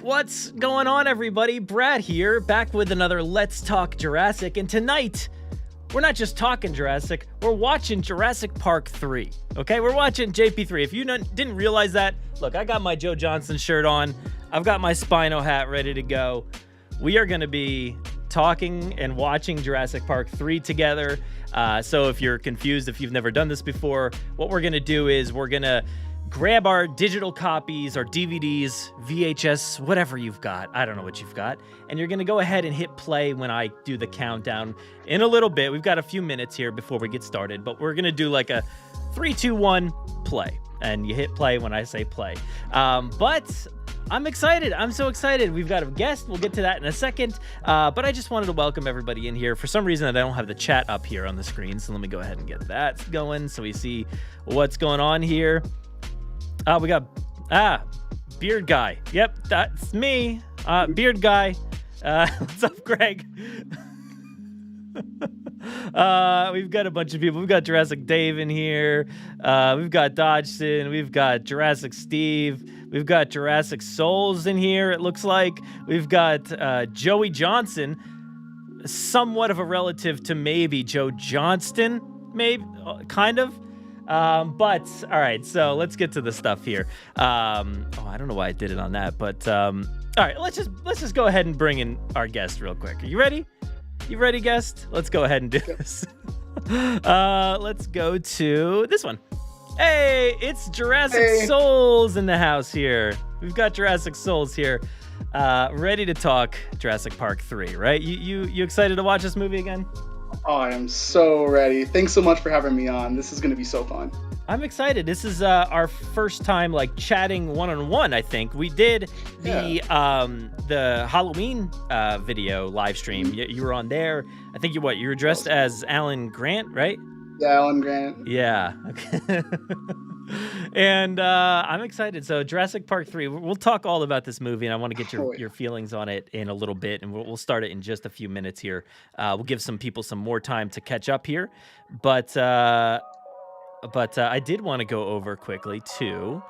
What's going on, everybody? Brad here, back with another Let's Talk Jurassic, and tonight, we're not just talking Jurassic, we're watching Jurassic Park 3, okay? We're watching JP3. If you didn't realize that, look, I got my Joe Johnson shirt on, I've got my Spino hat ready to go. We are going to be talking and watching Jurassic Park 3 together, so if you're confused, if you've never done this before, what we're going to do is we're going to grab our digital copies, our DVDs, VHS, whatever you've got. I don't know what you've got. And you're going to go ahead and hit play when I do the countdown in a little bit. We've got a few minutes here before we get started, but we're going to do like a 3, 2, 1, play. And you hit play when I say play. But I'm excited. I'm so excited. We've got a guest. We'll get to that in a second. But I just wanted to welcome everybody in here. For some reason, I don't have the chat up here on the screen. So let me go ahead and get that going so we see what's going on here. We got, Beard Guy. Yep, that's me. Beard Guy. What's up, Greg? We've got a bunch of people. We've got Jurassic Dave in here. We've got Dodgson. We've got Jurassic Steve. We've got Jurassic Souls in here, it looks like. We've got Joey Johnson, somewhat of a relative to maybe Joe Johnston, maybe, kind of. But all right, so let's get to the stuff here. I don't know why I did it on that, but all right, let's just go ahead and bring in our guest real quick. Are you ready? You ready, guest? Let's go ahead and do this. Let's go to this one. Hey, it's Jurassic Souls in the house here. We've got Jurassic Souls here, ready to talk Jurassic Park 3, right? You excited to watch this movie again? Oh, I am so ready. Thanks so much for having me on. This is going to be so fun. I'm excited. This is our first time like chatting one-on-one, I think. We did the Halloween video live stream. You were on there. I think you were dressed as Alan Grant, right? Yeah, Alan Grant. Yeah. Okay. And I'm excited. So Jurassic Park 3, we'll talk all about this movie, and I want to get your feelings on it in a little bit, and we'll start it in just a few minutes here. We'll give some people some more time to catch up here, but I did want to go over quickly too.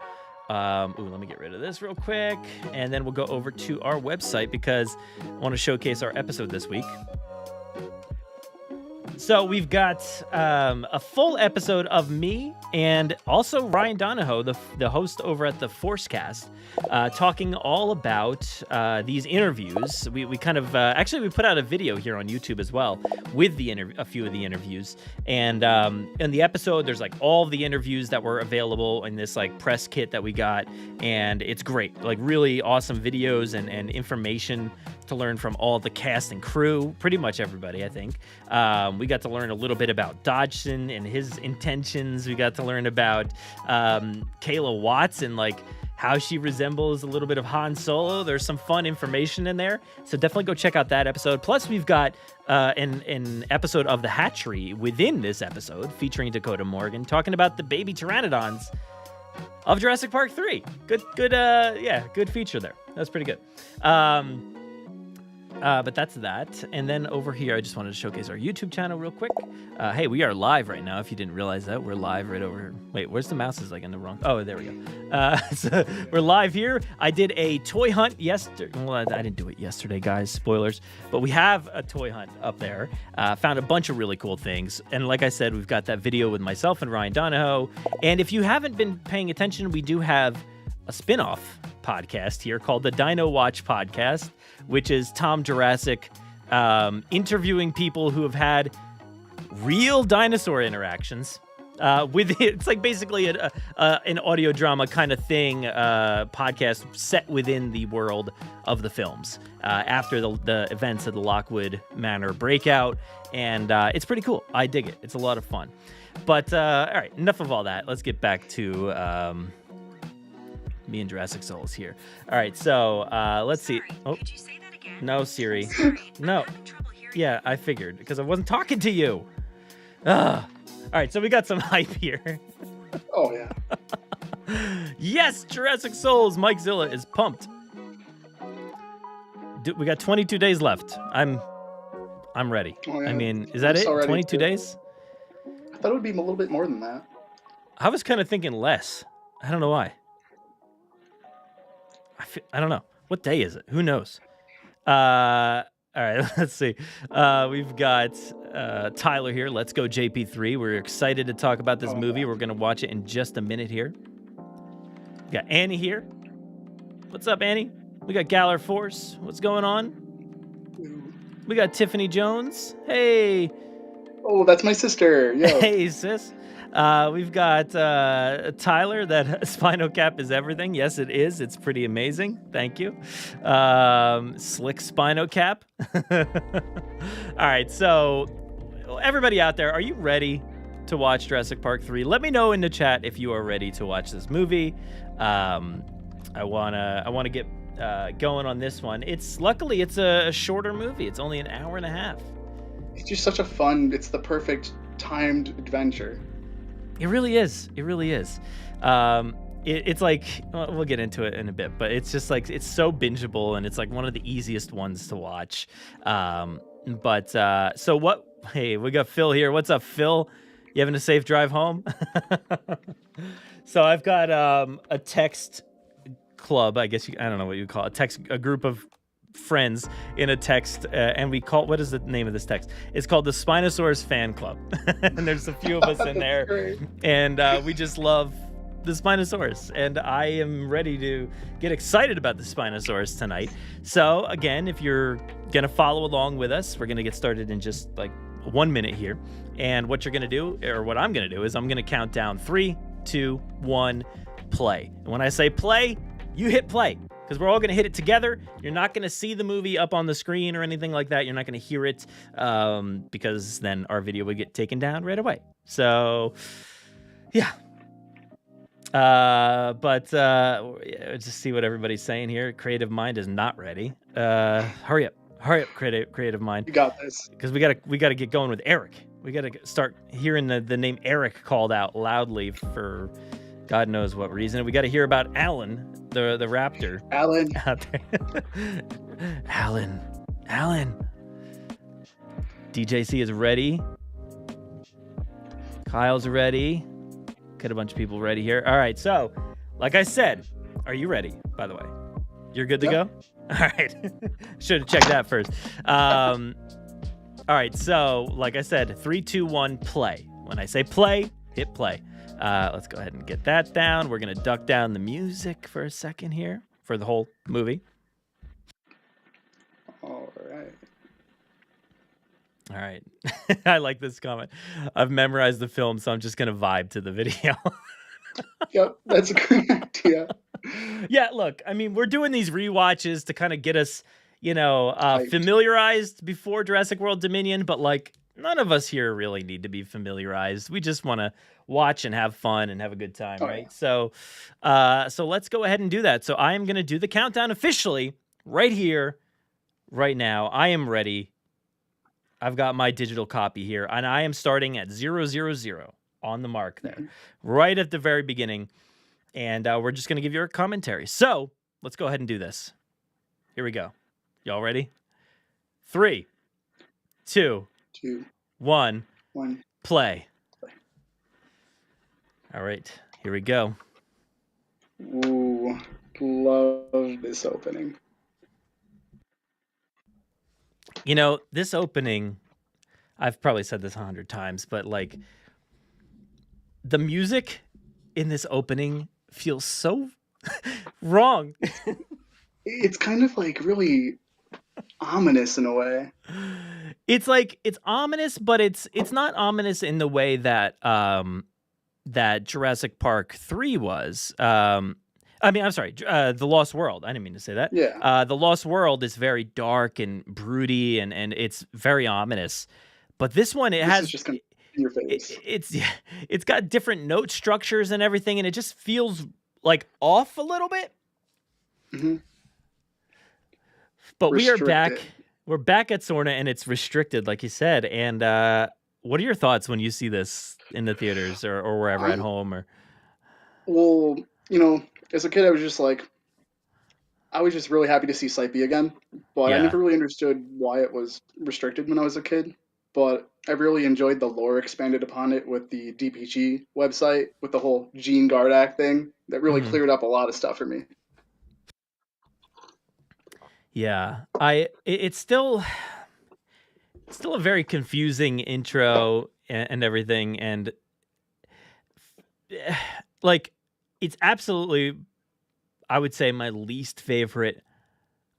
Let me get rid of this real quick, and then we'll go over to our website because I want to showcase our episode this week. So we've got a full episode of me and also Ryan Donahoe, the host over at the Forcecast, talking all about these interviews. We kind of actually we put out a video here on YouTube as well with a few of the interviews. And in the episode, there's like all the interviews that were available in this like press kit that we got, and it's great, like really awesome videos and information to learn from all the cast and crew, pretty much everybody, I think. We got to learn a little bit about Dodgson and his intentions. We got to learn about Kayla Watts and like how she resembles a little bit of Han Solo. There's some fun information in there, so definitely go check out that episode. Plus, we've got an episode of The Hatchery within this episode featuring Dakota Morgan talking about the baby pteranodons of Jurassic Park 3. Good feature there. That's pretty good. But that's that. And then over here, I just wanted to showcase our YouTube channel real quick. Hey, we are live right now. If you didn't realize that, we're live right over here. Wait, where's the mouse? Is like in the wrong. Oh, there we go. So we're live here. I did a toy hunt yesterday. Well, I didn't do it yesterday, guys. Spoilers. But we have a toy hunt up there. Found a bunch of really cool things. And like I said, we've got that video with myself and Ryan Donahoe. And if you haven't been paying attention, we do have a spin-off podcast here called the Dino Watch Podcast, which is Tom Jurassic interviewing people who have had real dinosaur interactions with it. It's like basically an audio drama kind of thing, podcast set within the world of the films after the events of the Lockwood Manor breakout, and it's pretty cool. I dig it. It's a lot of fun. But all right, enough of all that. Let's get back to me and Jurassic Souls here. All right, so let's see. Oh, could you say that again? No, Siri. No. Yeah, I figured because I wasn't talking to you. All right, so we got some hype here. Oh yeah. Yes, Jurassic Souls. Mike Zilla is pumped. We got 22 days left. I'm ready. Oh, yeah. I mean, is that it? 22 days? I thought it would be a little bit more than that. I was kind of thinking less. I don't know why. I don't know. What day is it? Who knows? All right, let's see. We've got Tyler here. Let's go JP3. We're excited to talk about this movie. We're going to watch it in just a minute here. We got Annie here. What's up, Annie? We got Galler Force. What's going on? We got Tiffany Jones. Hey. Oh, that's my sister. Yo. Hey, sis. We've got Tyler, that Spino cap is everything. Yes, it is. It's pretty amazing. Thank you. Slick Spino cap. All right, so everybody out there, are you ready to watch Jurassic Park 3? Let me know in the chat if you are ready to watch this movie. I wanna get going on this one. Luckily it's a shorter movie. It's only an hour and a half. It's just such a fun, it's the perfect timed adventure. It really is. It really is. It's like, we'll get into it in a bit, but it's just like, it's so bingeable, and it's like one of the easiest ones to watch. So what, hey, we got Phil here. What's up, Phil? You having a safe drive home? So I've got a text club, I guess I don't know what you call it, a group of friends in a text, and we call, what is the name of this text? It's called the Spinosaurus fan club. And there's a few of us in there, great. And we just love the Spinosaurus, and I am ready to get excited about the Spinosaurus tonight. So again, if you're gonna follow along with us, we're gonna get started in just like 1 minute here. And what you're gonna do, or what I'm gonna do, is I'm gonna count down 3, 2, 1, play. And when I say play, you hit play, because we're all going to hit it together. You're not going to see the movie up on the screen or anything like that. You're not going to hear it, because then our video would get taken down right away. So, yeah. Just see what everybody's saying here. Creative Mind is not ready. Hurry up, creative Mind. You got this. Because we gotta get going with Eric. We gotta start hearing the name Eric called out loudly for God knows what reason. We got to hear about Alan, the Raptor. Alan. Out there. Alan. DJC is ready. Kyle's ready. Got a bunch of people ready here. All right, so, like I said, are you ready, by the way? You're good to go? All right. Should have checked that first. All right, so, like I said, 3, 2, 1, play. When I say play, hit play. Let's go ahead and get that down. We're going to duck down the music for a second here for the whole movie. All right. I like this comment. I've memorized the film, so I'm just going to vibe to the video. Yep, that's a great idea. Yeah, look, I mean, we're doing these rewatches to kind of get us, familiarized before Jurassic World Dominion, but like, none of us here really need to be familiarized. We just want to watch and have fun and have a good time, right? Yeah. So let's go ahead and do that. So I am going to do the countdown officially right here, right now. I am ready. I've got my digital copy here, and I am starting at 000 on the mark there, right at the very beginning. And we're just going to give you a commentary. So let's go ahead and do this. Here we go. Y'all ready? 3, 2, 1, play. All right, here we go. Ooh, love this opening. This opening, I've probably said this 100 times, but like, the music in this opening feels so wrong. It's kind of like really ominous in a way. It's like, it's ominous, but it's not ominous in the way that that Jurassic Park 3 was. I'm sorry, The Lost World. I didn't mean to say that. Yeah. The Lost World is very dark and broody, and it's very ominous. But this one, is just gonna be in your face. It's got different note structures and everything, and it just feels like off a little bit. Mm-hmm. But we are back. We're back at Sorna, and it's restricted, like you said. And what are your thoughts when you see this in the theaters or wherever at home? Or well, as a kid, I was just really happy to see Sipey again. But I never really understood why it was restricted when I was a kid. But I really enjoyed the lore expanded upon it with the DPG website, with the whole Gene Gardak thing. That really cleared up a lot of stuff for me. Yeah, it's still a very confusing intro and everything, and like it's absolutely, I would say, my least favorite.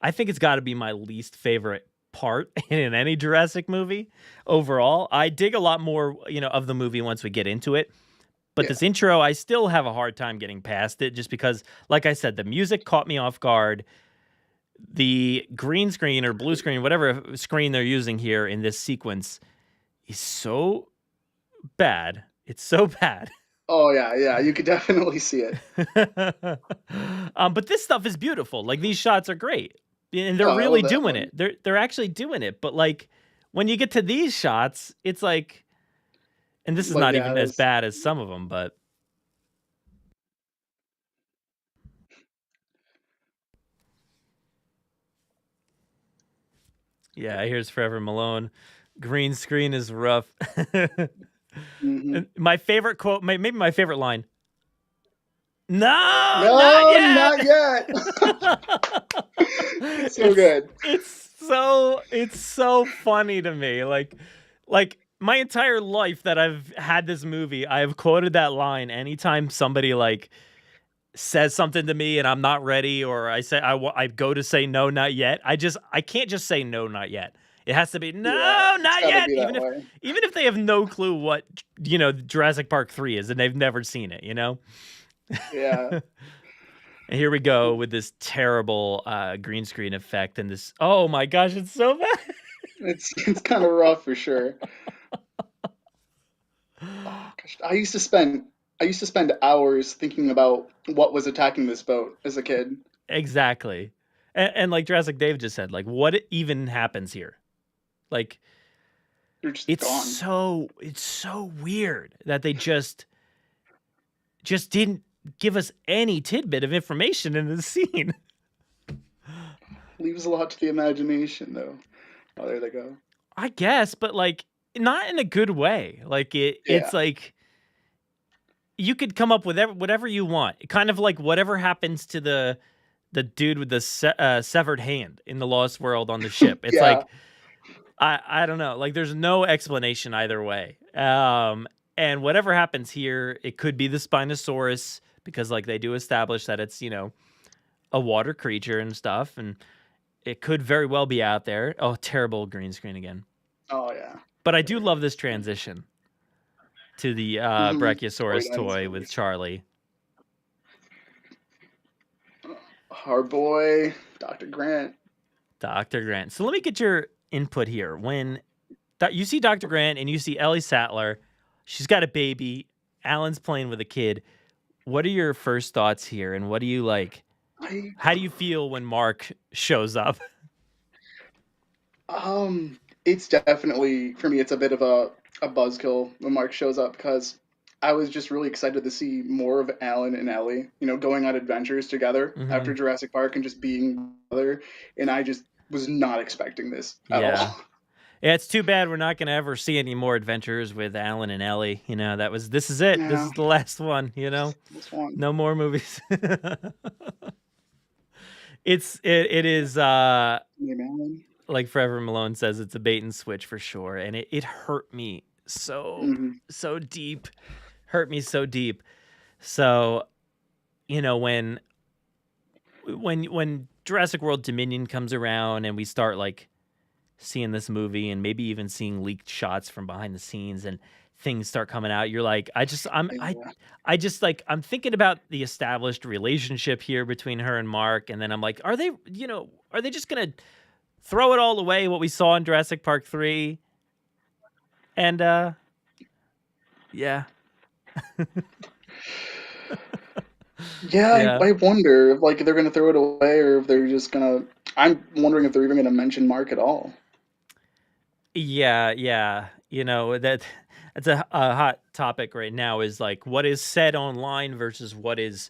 I think it's got to be my least favorite part in any Jurassic movie overall. I dig a lot more, of the movie once we get into it. But Yeah. this intro, I still have a hard time getting past it just because, like I said, the music caught me off guard. The green screen or blue screen, whatever screen they're using here in this sequence, is so bad. It's so bad. Oh yeah, you could definitely see it. But this stuff is beautiful. Like, these shots are great, and they're Oh, I really love that doing one. it. They're actually doing it. But like, when you get to these shots, it's like, and this is Like not yeah, even as bad as some of them, but yeah, here's Forever Malone. Green screen is rough. mm-hmm. My favorite quote, maybe my favorite line. No, No, not not yet. It's so good. It's so funny to me. Like my entire life that I've had this movie, I've quoted that line anytime somebody like says something to me and I'm not ready, or I say I go to say no, not yet. I can't just say no, not yet. It has to be no, Yeah, it's not gotta yet. be that way. Even if they have no clue what Jurassic Park 3 is and they've never seen it, Yeah. And here we go with this terrible green screen effect and this. Oh my gosh, it's so bad. It's kind of rough for sure. Oh, gosh. I used to spend hours thinking about what was attacking this boat as a kid. Exactly. And like Jurassic Dave just said, like, what even happens here? Like, They're just it's gone. so weird that they just didn't give us any tidbit of information in the scene. Leaves a lot to the imagination, though. Oh, there they go. I guess, but like, not in a good way. Like it's Yeah. like you could come up with whatever you want. Kind of like whatever happens to the dude with the severed hand in the Lost World on the ship. It's Yeah. like, I don't know. Like, there's no explanation either way. And whatever happens here, it could be the Spinosaurus, because like they do establish that it's a water creature and stuff, and it could very well be out there. Oh, terrible green screen again. Oh yeah. But I do love this transition to the Brachiosaurus toy with Dinosaurs. Charlie. Our boy, Dr. Grant. Dr. Grant. So let me get your input here. When you see Dr. Grant and you see Ellie Sattler, she's got a baby, Alan's playing with a kid. What are your first thoughts here, and what do you like? How do you feel when Mark shows up? It's definitely for me. It's a bit of a buzzkill when Mark shows up because I was just really excited to see more of Alan and Ellie, going on adventures together after Jurassic Park and just being together. And I just was not expecting this at all. Yeah, it's too bad we're not going to ever see any more adventures with Alan and Ellie. This is it. Yeah. This is the last one, This one. No more movies. it is Alan. like Forever Malone says, it's a bait and switch for sure, and it hurt me so deep. Hurt me so deep. So, when Jurassic World Dominion comes around and we start like seeing this movie and maybe even seeing leaked shots from behind the scenes and things start coming out, you're like, I'm thinking about the established relationship here between her and Mark, and then I'm like, are they just gonna throw it all away, what we saw in Jurassic Park 3? And yeah. Yeah, I wonder if they're gonna throw it away or if they're just gonna. I'm wondering if they're even gonna mention Mark at all. Yeah. That's a hot topic right now, is like what is said online versus what is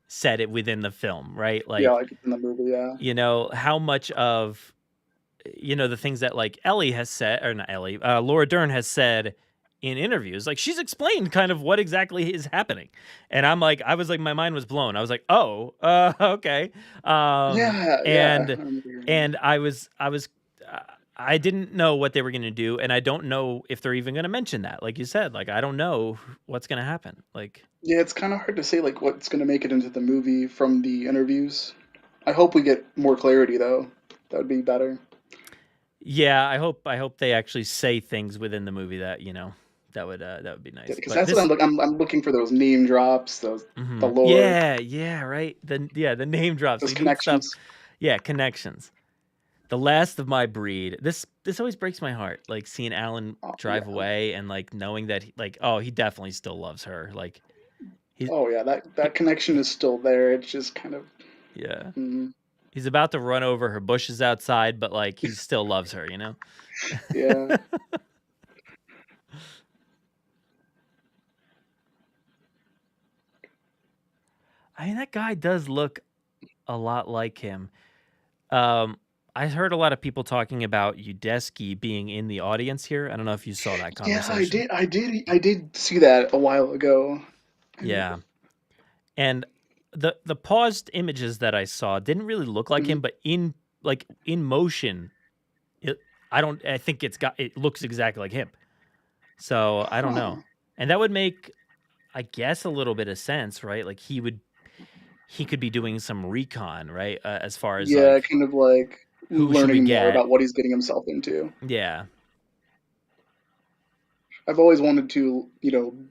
said within the film, right? Like, yeah, like in the movie, yeah. How much of the things that like Ellie has said, or not Ellie, Laura Dern has said in interviews. Like, she's explained kind of what exactly is happening, and I was like, my mind was blown. I was like, oh, okay, Yeah, yeah. I and remember hearing that. and I didn't know what they were gonna do, and I don't know if they're even gonna mention that. Like you said, like I don't know what's gonna happen. Like, Yeah, it's kind of hard to say like what's going to make it into the movie from the interviews. I hope we get more clarity though. That would be better. yeah, I hope they actually say things within the movie that that would be Yeah, nice. because But that's what this, I'm looking for those name drops, the lore, yeah, right. The name drops. those We need stuff. connections. Yeah, connections. The last of my breed. This always breaks my heart. Like seeing Alan Oh, drive yeah. away and like knowing that he definitely still loves her. Like he's Oh yeah, that connection is still there. It's just kind of yeah. mm, He's about to run over her bushes outside, but like he still loves her, yeah. I mean, that guy does look a lot like him. Um, I heard a lot of people talking about Udesky being in the audience here. I don't know if you saw that Yeah, I conversation. did. I did see that a while ago. And Yeah. And the paused images that I saw didn't really look like him, mm, but in motion, it I think it looks exactly like him. So I don't know. huh. And that would make, I guess, a little bit of sense, right? Like he could be doing some recon, right? As far as Yeah, like kind of like who should we learning more get? about what he's getting himself into. Yeah. I've always wanted to,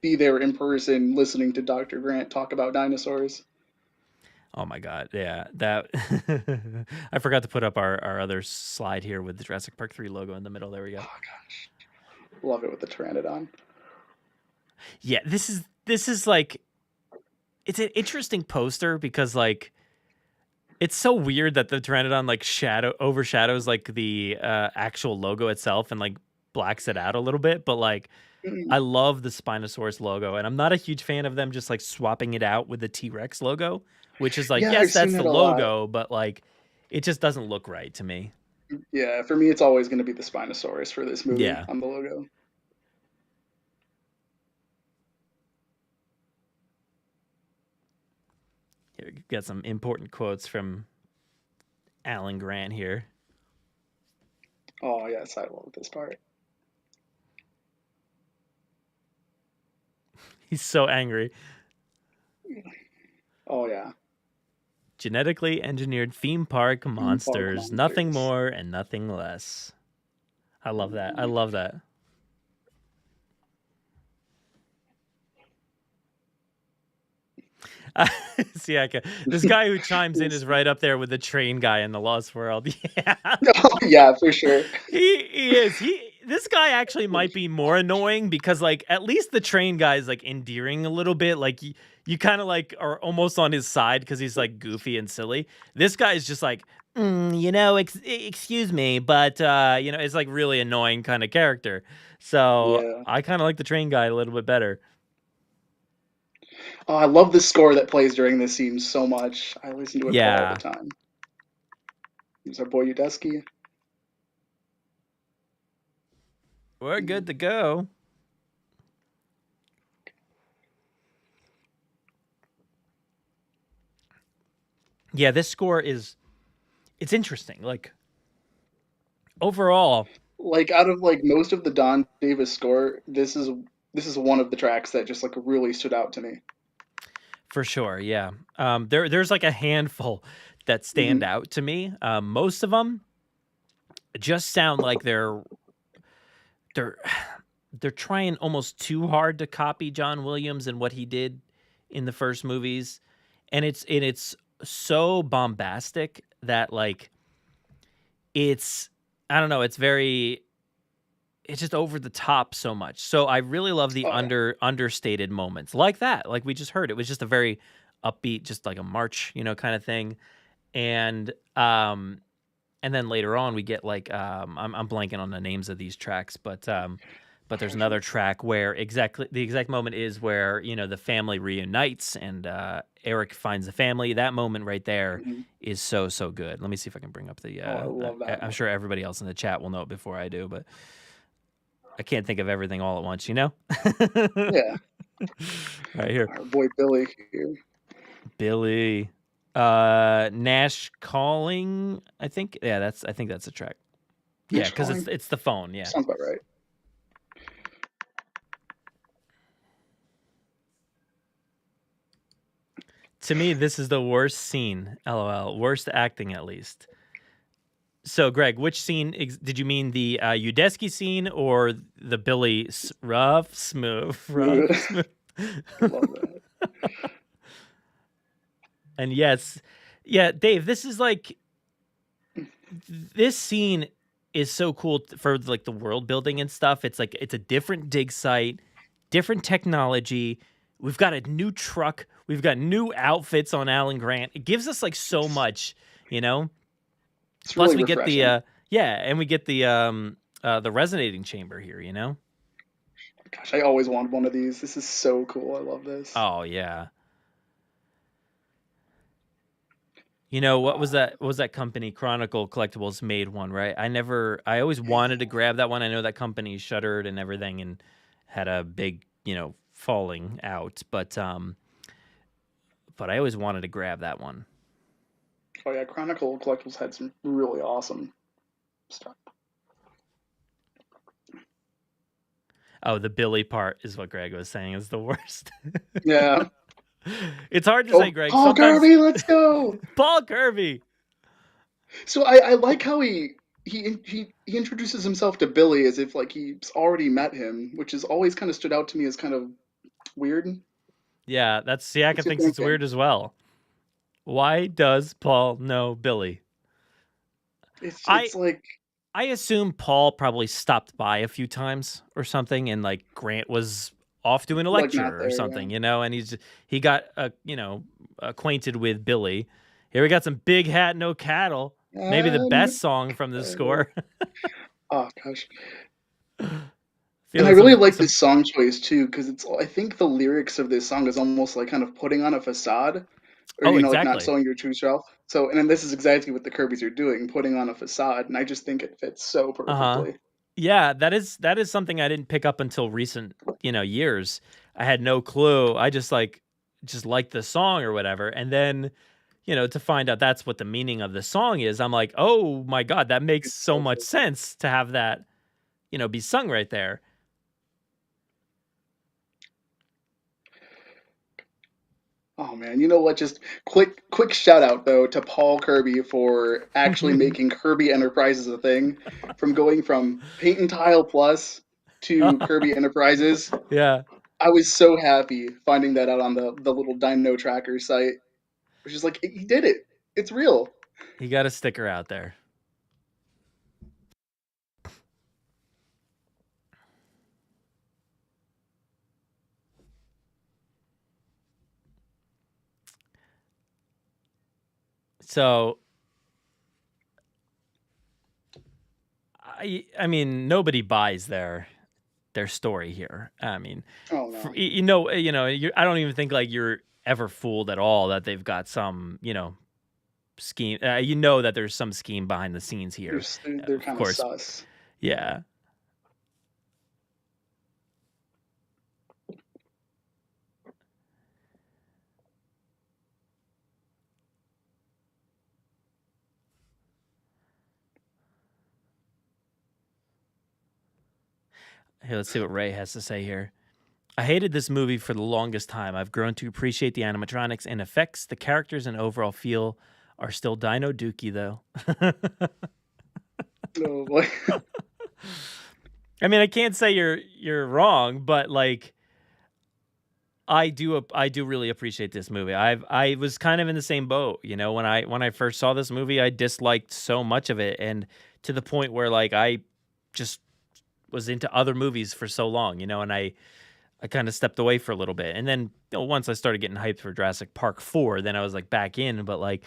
be there in person listening to Dr. Grant talk about dinosaurs. Oh my God. Yeah. That I forgot to put up our other slide here with the Jurassic Park 3 logo in the middle. There we go. Oh gosh, love it with the Pteranodon. Yeah, this is like it's an interesting poster because like it's so weird that the Pteranodon like overshadows like the actual logo itself and like blacks it out a little bit, but like Mm, I love the Spinosaurus logo, and I'm not a huge fan of them just like swapping it out with the T-Rex logo, which is like, yeah, yes, I've seen that's the that a lot. logo, but like it just doesn't look right to me. Yeah, for me, it's always going to be the Spinosaurus for this movie Yeah. on the logo. Here, we got some important quotes from Alan Grant here. Oh yes, I love this part. He's so angry. Oh yeah, Genetically engineered theme park theme park monsters, nothing monsters. more and nothing less. I love that. I love that. See, this guy who chimes in is right up there with the train guy in the Lost World. Yeah, Oh yeah, for sure. he is. This guy actually might be more annoying because, like, at least the train guy is like endearing a little bit. Like, you kind of like are almost on his side because he's like goofy and silly. This guy is just like, excuse me, but it's like really annoying kind of character. So Yeah. I kind of like the train guy a little bit better. Oh, I love the score that plays during this scene so much. I listen to it all the Yeah, time. Here's our boy Udesky. we're good to go. Yeah, this score it's interesting. Like overall, Like out of like most of the Don Davis score, this is one of the tracks that just like really stood out to me. for sure, yeah. There's like a handful that stand Hmm. out to me. Most of them just sound like they're they're trying almost too hard to copy John Williams and what he did in the first movies, and it's so bombastic that like it's I don't know, it's just over the top so much. So I really love the Oh yeah. understated moments like that. Like we just heard, it was just a very upbeat, just like a march, kind of thing. And and then later on we get like I'm blanking on the names of these tracks, but there's another track where exactly the exact moment is where the family reunites and Eric finds the family. That moment right there Mhm. is so good. Let me see if I can bring up the. Oh, I love that I'm one. sure everybody else in the chat will know it before I do, but I can't think of everything all at once, you know? Yeah. Right here. Our boy Billy here. Billy. Nash Calling, I think. Yeah, I think that's a track. Yeah, Nash because Calling? it's the phone, yeah. Sounds about right. To me, this is the worst scene. LOL. Worst acting, at least. So, Greg, which scene did you mean? The Udesky scene or the Billy rough smooth? Rough smooth. Love that. And yes, yeah, Dave, this is like, this scene is so cool for like the world building and stuff. It's like, it's a different dig site, different technology. We've got a new truck. We've got new outfits on Alan Grant. It gives us like so much, you know? It's Plus really we refreshing. get and we get the resonating chamber here, you know? Gosh, I always wanted one of these. This is so cool. I love this. Oh yeah. You know, what was that? What was that company? Chronicle Collectibles made one, right? I always wanted to grab that one. I know that company shuttered and everything and had a big, falling out, but I always wanted to grab that one. Oh yeah, Chronicle Collectibles had some really awesome stuff. Oh, the Billy part is what Greg was saying is the worst. Yeah. It's hard to say, Greg. Paul Kirby, let's go. Paul Kirby. So I like how he introduces himself to Billy as if like he's already met him, which has always kind of stood out to me as kind of weird. Yeah, Siaka thinks it's weird as well. Why does Paul know Billy? It's like, I assume Paul probably stopped by a few times or something, and like Grant was off doing a lecture or something, yeah. And he got acquainted with Billy. Here we got some Big Hat No Cattle, maybe the best song from the score. Oh gosh. And I really like this song choice too, because I think the lyrics of this song is almost like kind of putting on a facade, or exactly. like not showing your true self. So, and then this is exactly what the Kirbys are doing, putting on a facade, and I just think it fits so perfectly. Yeah, that is something I didn't pick up until recent, years. I had no clue. I just liked the song or whatever, and then, to find out that's what the meaning of the song is, I'm like, oh my god, that makes so much sense to have that, be sung right there. Oh man, you know what? Just quick shout out though to Paul Kirby for actually making Kirby Enterprises a thing, from going from Paint and Tile Plus to Kirby Enterprises. Yeah, I was so happy finding that out on the little Dino Tracker site, which is like, he did it. It's real. He got a sticker out there. So, I mean, nobody buys their story here. I mean, oh, no. I don't even think like you're ever fooled at all that they've got some, scheme. That there's some scheme behind the scenes here. They're kind of sus. Yeah. Hey, let's see what Ray has to say here. I hated this movie for the longest time. I've grown to appreciate the animatronics and effects. The characters and overall feel are still Dino Dookie, though. Oh, boy. I mean, I can't say you're wrong, but like, I do really appreciate this movie. I was kind of in the same boat, when I first saw this movie, I disliked so much of it, and to the point where like I just was into other movies for so long, and I kind of stepped away for a little bit. And then once I started getting hyped for Jurassic Park 4, then I was like back in, but like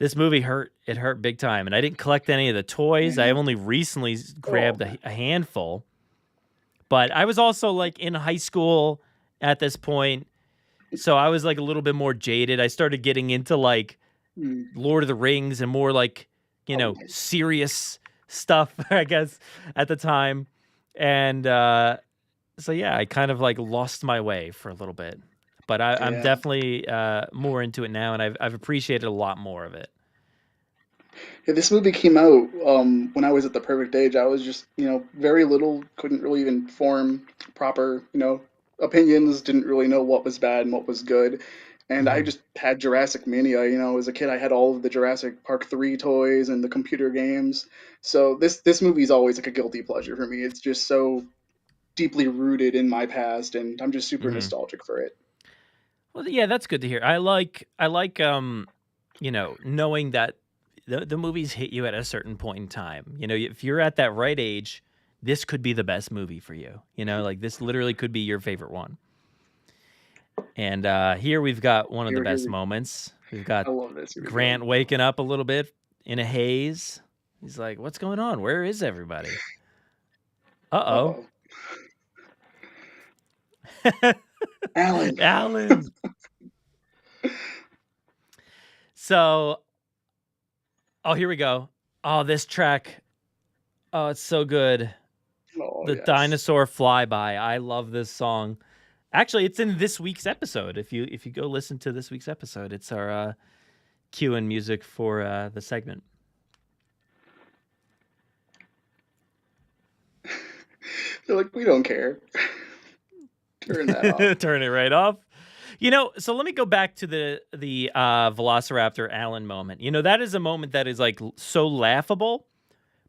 this movie hurt big time. And I didn't collect any of the toys. I only recently grabbed a handful, but I was also like in high school at this point. So I was like a little bit more jaded. I started getting into like Lord of the Rings and more like, serious stuff, I guess, at the time. And so yeah, I kind of like lost my way for a little bit, but I'm Yeah. definitely more into it now, and I've appreciated a lot more of it. Yeah, this movie came out when I was at the perfect age. I was just, very little, couldn't really even form proper, opinions, didn't really know what was bad and what was good. And I Hmm. just had Jurassic mania. As a kid, I had all of the Jurassic Park 3 toys and the computer games. So this movie's always like a guilty pleasure for me. It's just so deeply rooted in my past, and I'm just super Hmm. nostalgic for it. Well, yeah, that's good to hear. I like knowing that the movies hit you at a certain point in time. If you're at that right age, this could be the best movie for you. Like this literally could be your favorite one. And here we've got one of the best Here, moments. We've got I love this. Here we go. Grant waking up a little bit in a haze. He's like, "What's going on? Where is everybody?" Uh Uh-oh. oh, Alan. Alan. So, oh, here we go. Oh, this track. Oh, it's so good. Oh, The yes. dinosaur flyby. I love this song. Actually, it's in this week's episode. If you go listen to this week's episode, it's our cue and music for the segment. They're like, we don't care. Turn that off. Turn it right off. So let me go back to the Velociraptor Allen moment. That is a moment that is like so laughable,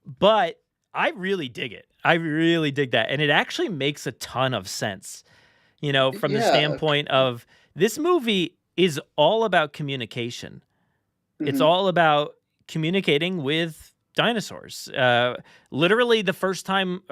but I really dig it. I really dig that, and it actually makes a ton of sense. From the Yeah. standpoint of this movie is all about communication. It's Hmm. all about communicating with dinosaurs. Literally, the first time,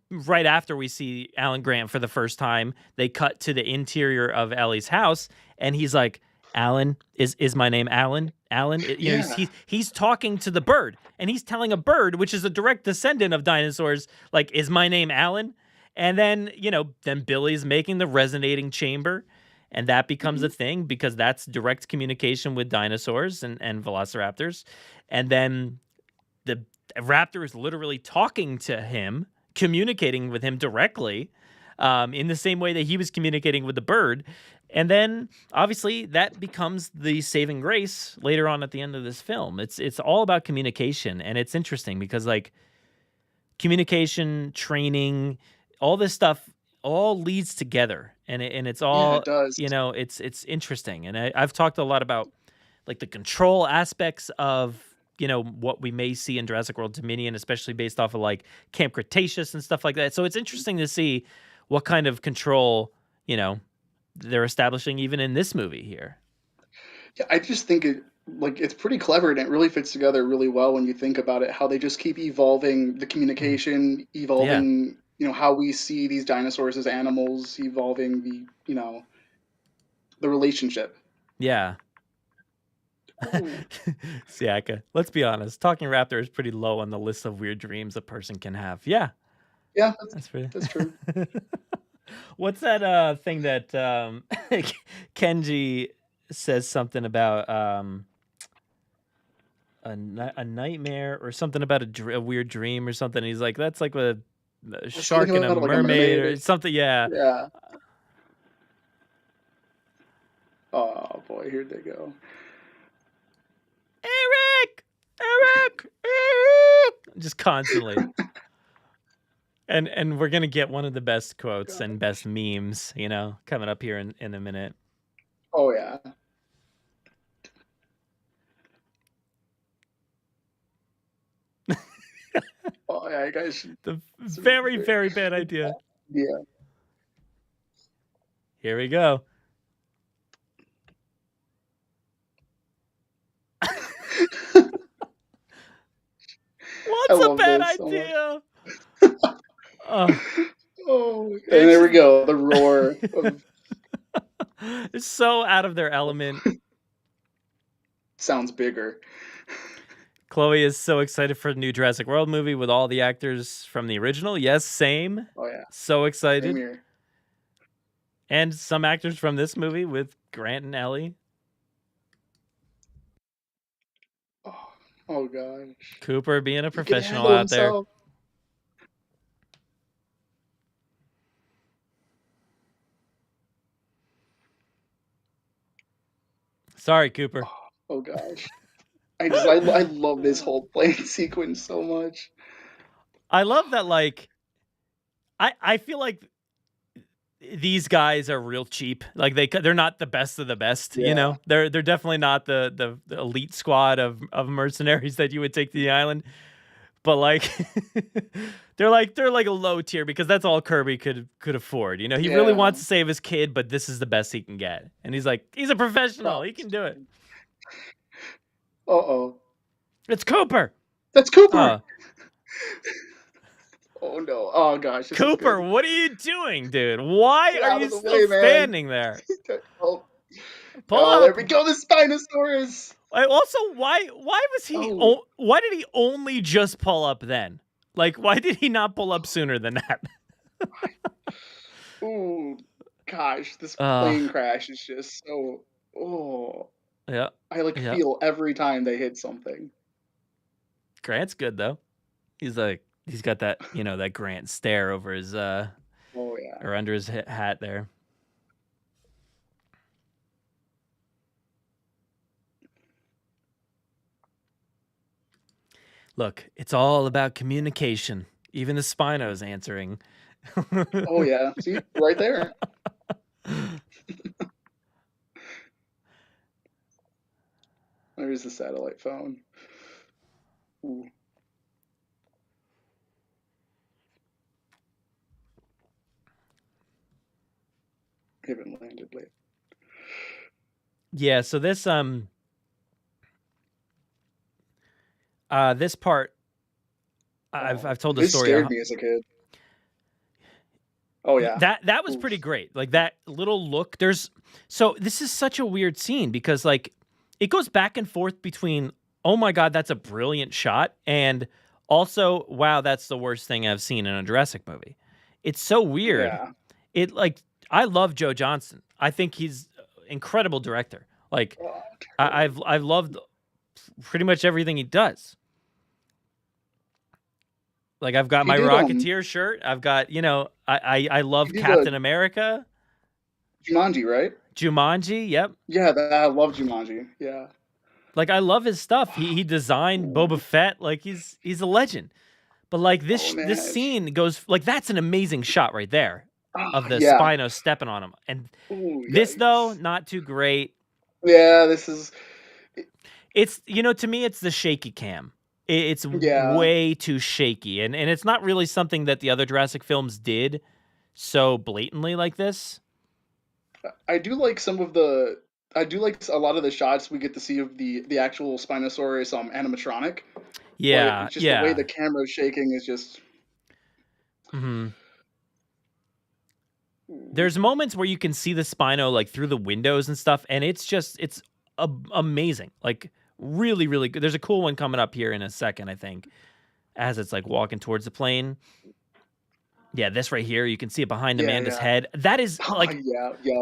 right after we see Alan Grant for the first time, they cut to the interior of Ellie's house, and he's like, "Alan, is my name Alan? Alan?" Yeah. He's talking to the bird, and he's telling a bird, which is a direct descendant of dinosaurs, like, "Is my name Alan?" And then Billy's making the resonating chamber, and that becomes Hmm. a thing because that's direct communication with dinosaurs and velociraptors. And then the raptor is literally talking to him, communicating with him directly, in the same way that he was communicating with the bird. And then obviously that becomes the saving grace later on at the end of this film. It's all about communication, and it's interesting because like communication, training, all this stuff all leads together, and it's Yeah, all it does. it's interesting. And I've talked a lot about like the control aspects of what we may see in Jurassic World Dominion, especially based off of like Camp Cretaceous and stuff like that. So it's interesting to see what kind of control they're establishing even in this movie here. Yeah, I just think it's pretty clever, and it really fits together really well when you think about it, how they just keep evolving the Mhm. communication, Yeah, evolving, how we see these dinosaurs as animals, evolving the relationship. yeah. Ooh. Siaka, let's be honest. Talking raptor is pretty low on the list of weird dreams a person can have. Yeah, Yeah, that's pretty. that's true. What's that thing that Kenji says something about a nightmare or something about a weird dream or something? He's like, that's like a Something shark and a about like a mermaid mermaid. or something. Yeah. Yeah. Oh boy, here they go. Eric, Eric, just constantly. And we're gonna get one of the best quotes and God. best memes, coming up here in a minute. Oh yeah. Oh yeah, you guys should. The It's very, very bad idea. yeah. Here we go. I What's a love bad this so much. idea? Oh, Oh, and it's there we go. The roar of it's so out of their element. sounds bigger. Chloe is so excited for the new Jurassic World movie with all the actors from the original. Yes, same. Oh yeah, So same excited. here. And some actors from this movie with Grant and Ellie. Oh, oh gosh, Cooper being a he can professional handle out there. himself. Sorry, Cooper. Oh gosh. I love this whole plane sequence so much. I love that, like, I feel like these guys are real cheap. Like they're not the best of the best, you Yeah. know? They're definitely not the elite squad of mercenaries that you would take to the island. But like they're like a low tier because that's all Kirby could afford. You know, he really wants to save his kid, but this is the best he can get. And he's like, he's a professional. He can do it. Uh-oh. It's Cooper. That's Cooper. Oh no. Oh gosh. Cooper, what are you doing, dude? Why are you still standing there? Pull up. There we go, the Spinosaurus. Also, why was he? Why did he only just pull up then? Like, why did he not pull up sooner than that? Ooh, gosh, this plane crash is just so. Oh, yeah. I feel every time they hit something. Grant's good though. He's got that that Grant stare over his or under his hat there. Look, it's all about communication. Even the Spino's answering. Oh, yeah. See? Right there. There's the satellite phone. Ooh. Haven't landed late. Yeah, so this this part, I've told the story. This scared me as a kid. Oh yeah, that was pretty great. Like that little look. So this is such a weird scene because like it goes back and forth between, oh my god, that's a brilliant shot, and also, wow, that's the worst thing I've seen in a Jurassic movie. It's so weird. Yeah. I love Joe Johnston. I think he's an incredible director. Like I've loved pretty much everything he does. Like I've got my Rocketeer shirt. I've got, I love Captain America. Jumanji, right? Jumanji, yep. Yeah, I love Jumanji. Yeah. Like I love his stuff. He designed Boba Fett. Like he's a legend. But like this scene goes like that's an amazing shot right there of the Spino stepping on him. And this though, not too great. Yeah, this is. It's to me it's the shaky cam. It's way too shaky, and it's not really something that the other Jurassic films did so blatantly like this. I do like a lot of the shots we get to see of the actual Spinosaurus animatronic. Yeah, just the way the camera's shaking is just. Mm-hmm. There's moments where you can see the Spino like through the windows and stuff, and it's amazing. Like. Really, really good. There's a cool one coming up here in a second, I think, as it's like walking towards the plane. Yeah, this right here, you can see it behind Amanda's head. That is like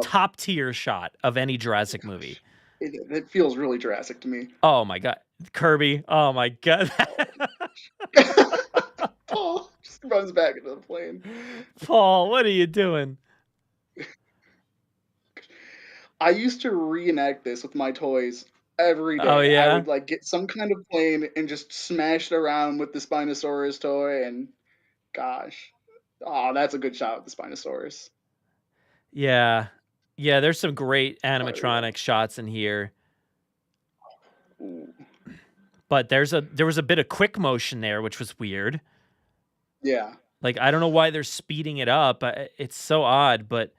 top tier shot of any Jurassic movie. It feels really Jurassic to me. Oh my god, Kirby! Oh my god. Paul just runs back into the plane. Paul, what are you doing? I used to reenact this with my toys. Every day, I would like get some kind of plane and just smash it around with the Spinosaurus toy, and gosh, that's a good shot with the Spinosaurus. Yeah, there's some great animatronic shots in here, but there was a bit of quick motion there, which was weird. Yeah, like I don't know why they're speeding it up. It's so odd, but.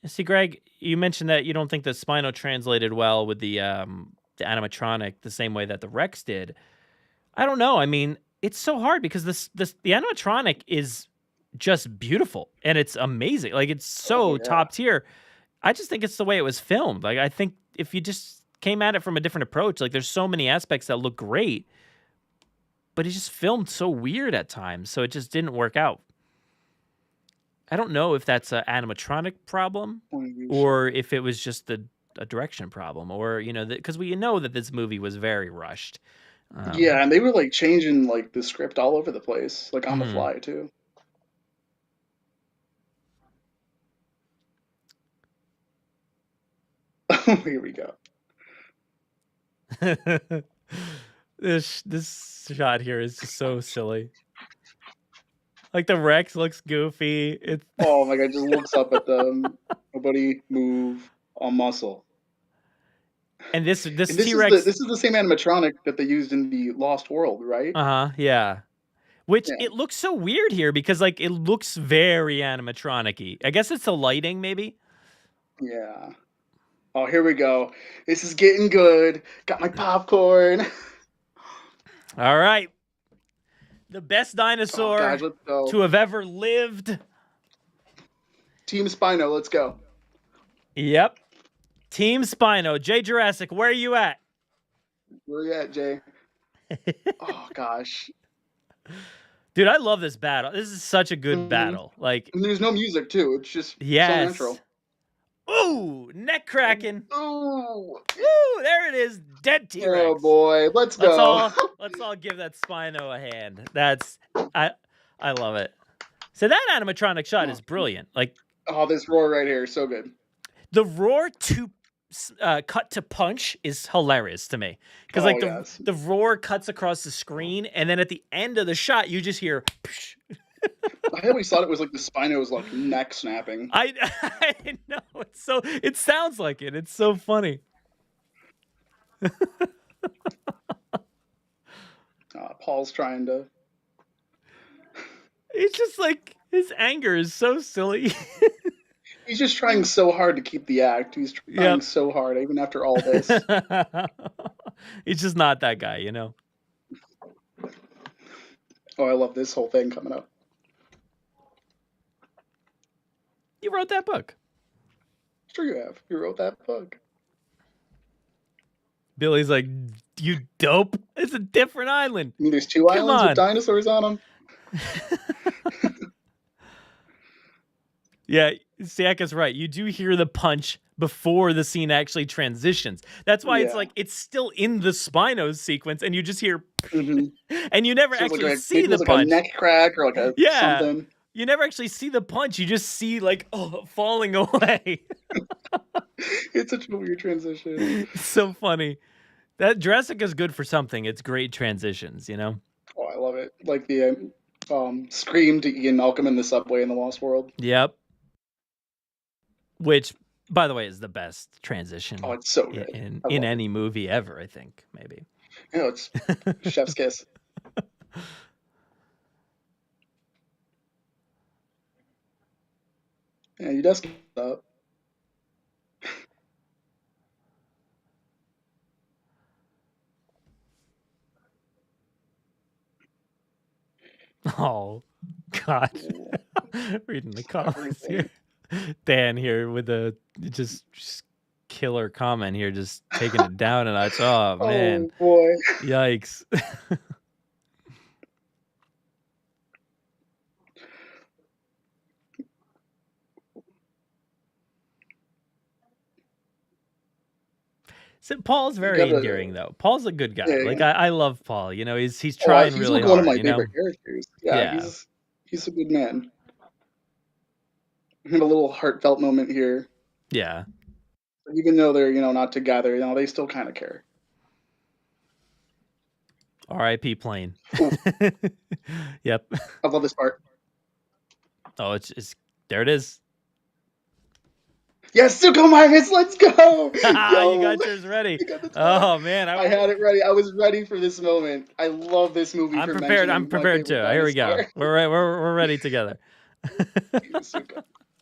See, Greg, you mentioned that you don't think the Spino translated well with the animatronic the same way that the Rex did. I don't know. I mean, it's so hard because the animatronic is just beautiful and it's amazing. Like it's so top tier. I just think it's the way it was filmed. Like I think if you just came at it from a different approach, like there's so many aspects that look great, but it just filmed so weird at times, so it just didn't work out. I don't know if that's an animatronic problem or if it was just a direction problem or, because we know that this movie was very rushed. And they were like changing like the script all over the place, like on the fly too. Here we go. This shot here is just so silly. Like the Rex looks goofy. Oh my god, just looks up at them. Nobody move a muscle. And this And this T-Rex. This is the same animatronic that they used in the Lost World, right? Yeah. Which it looks so weird here because like it looks very animatronic-y. I guess it's the lighting, maybe. Yeah. Oh, here we go. This is getting good. Got my popcorn. All right. The best dinosaur to have ever lived. Team Spino, let's go. Yep. Team Spino. Jay Jurassic, where are you at? Where you at, Jay? Oh, gosh. Dude, I love this battle. This is such a good battle. Like, and there's no music, too. It's just so natural. Ooh, neck cracking. Ooh. Woo, there it is. Dead T-Rex. Oh, boy. Let's go. Let's all give that Spino a hand. I love it. So that animatronic shot is brilliant. Like, oh, this roar right here is so good. The roar to cut to punch is hilarious to me. Because the roar cuts across the screen, and then at the end of the shot, you just hear... I always thought it was like the Spino's like neck snapping. I know. It sounds like it. It's so funny. Paul's trying to... It's just like, his anger is so silly. He's just trying so hard to keep the act. He's trying so hard, even after all this. He's just not that guy, you know? Oh, I love this whole thing coming up. You wrote that book. Sure you have. You wrote that book. Billy's like, you dope. It's a different island. I mean, there's two islands with dinosaurs on them. Yeah, Siak is right. You do hear the punch before the scene actually transitions. That's why it's like, it's still in the Spino sequence, and you just hear, and you never actually see the punch. Like a neck crack or like a something. You never actually see the punch. You just see like, falling away. It's such a weird transition. It's so funny. That Jurassic is good for something. It's great transitions, you know? Oh, I love it. Like the scream to Ian Malcolm in the subway in the Lost World. Yep. Which, by the way, is the best transition. Oh, it's so good. In any movie ever, I think, maybe. You know, it's chef's kiss. Yeah, you just get up. Oh, God. Reading the comments here. Dan here with a just killer comment here, just taking it down a notch. Oh, man. Oh, boy. Yikes. So Paul's very endearing, though. Paul's a good guy. Like I love Paul. You know, he's trying really hard. He's one of my favorite characters. Yeah, he's a good man. We have a little heartfelt moment here. Yeah. Even though they're not together, they still kind of care. R.I.P. plane. Yep. I love this part. Oh, it's there. It is. Yes, Suchomimus, let's go! You got yours ready. Oh man, I had it ready. I was ready for this moment. I love this movie. I'm prepared too. Here we go. We're ready together.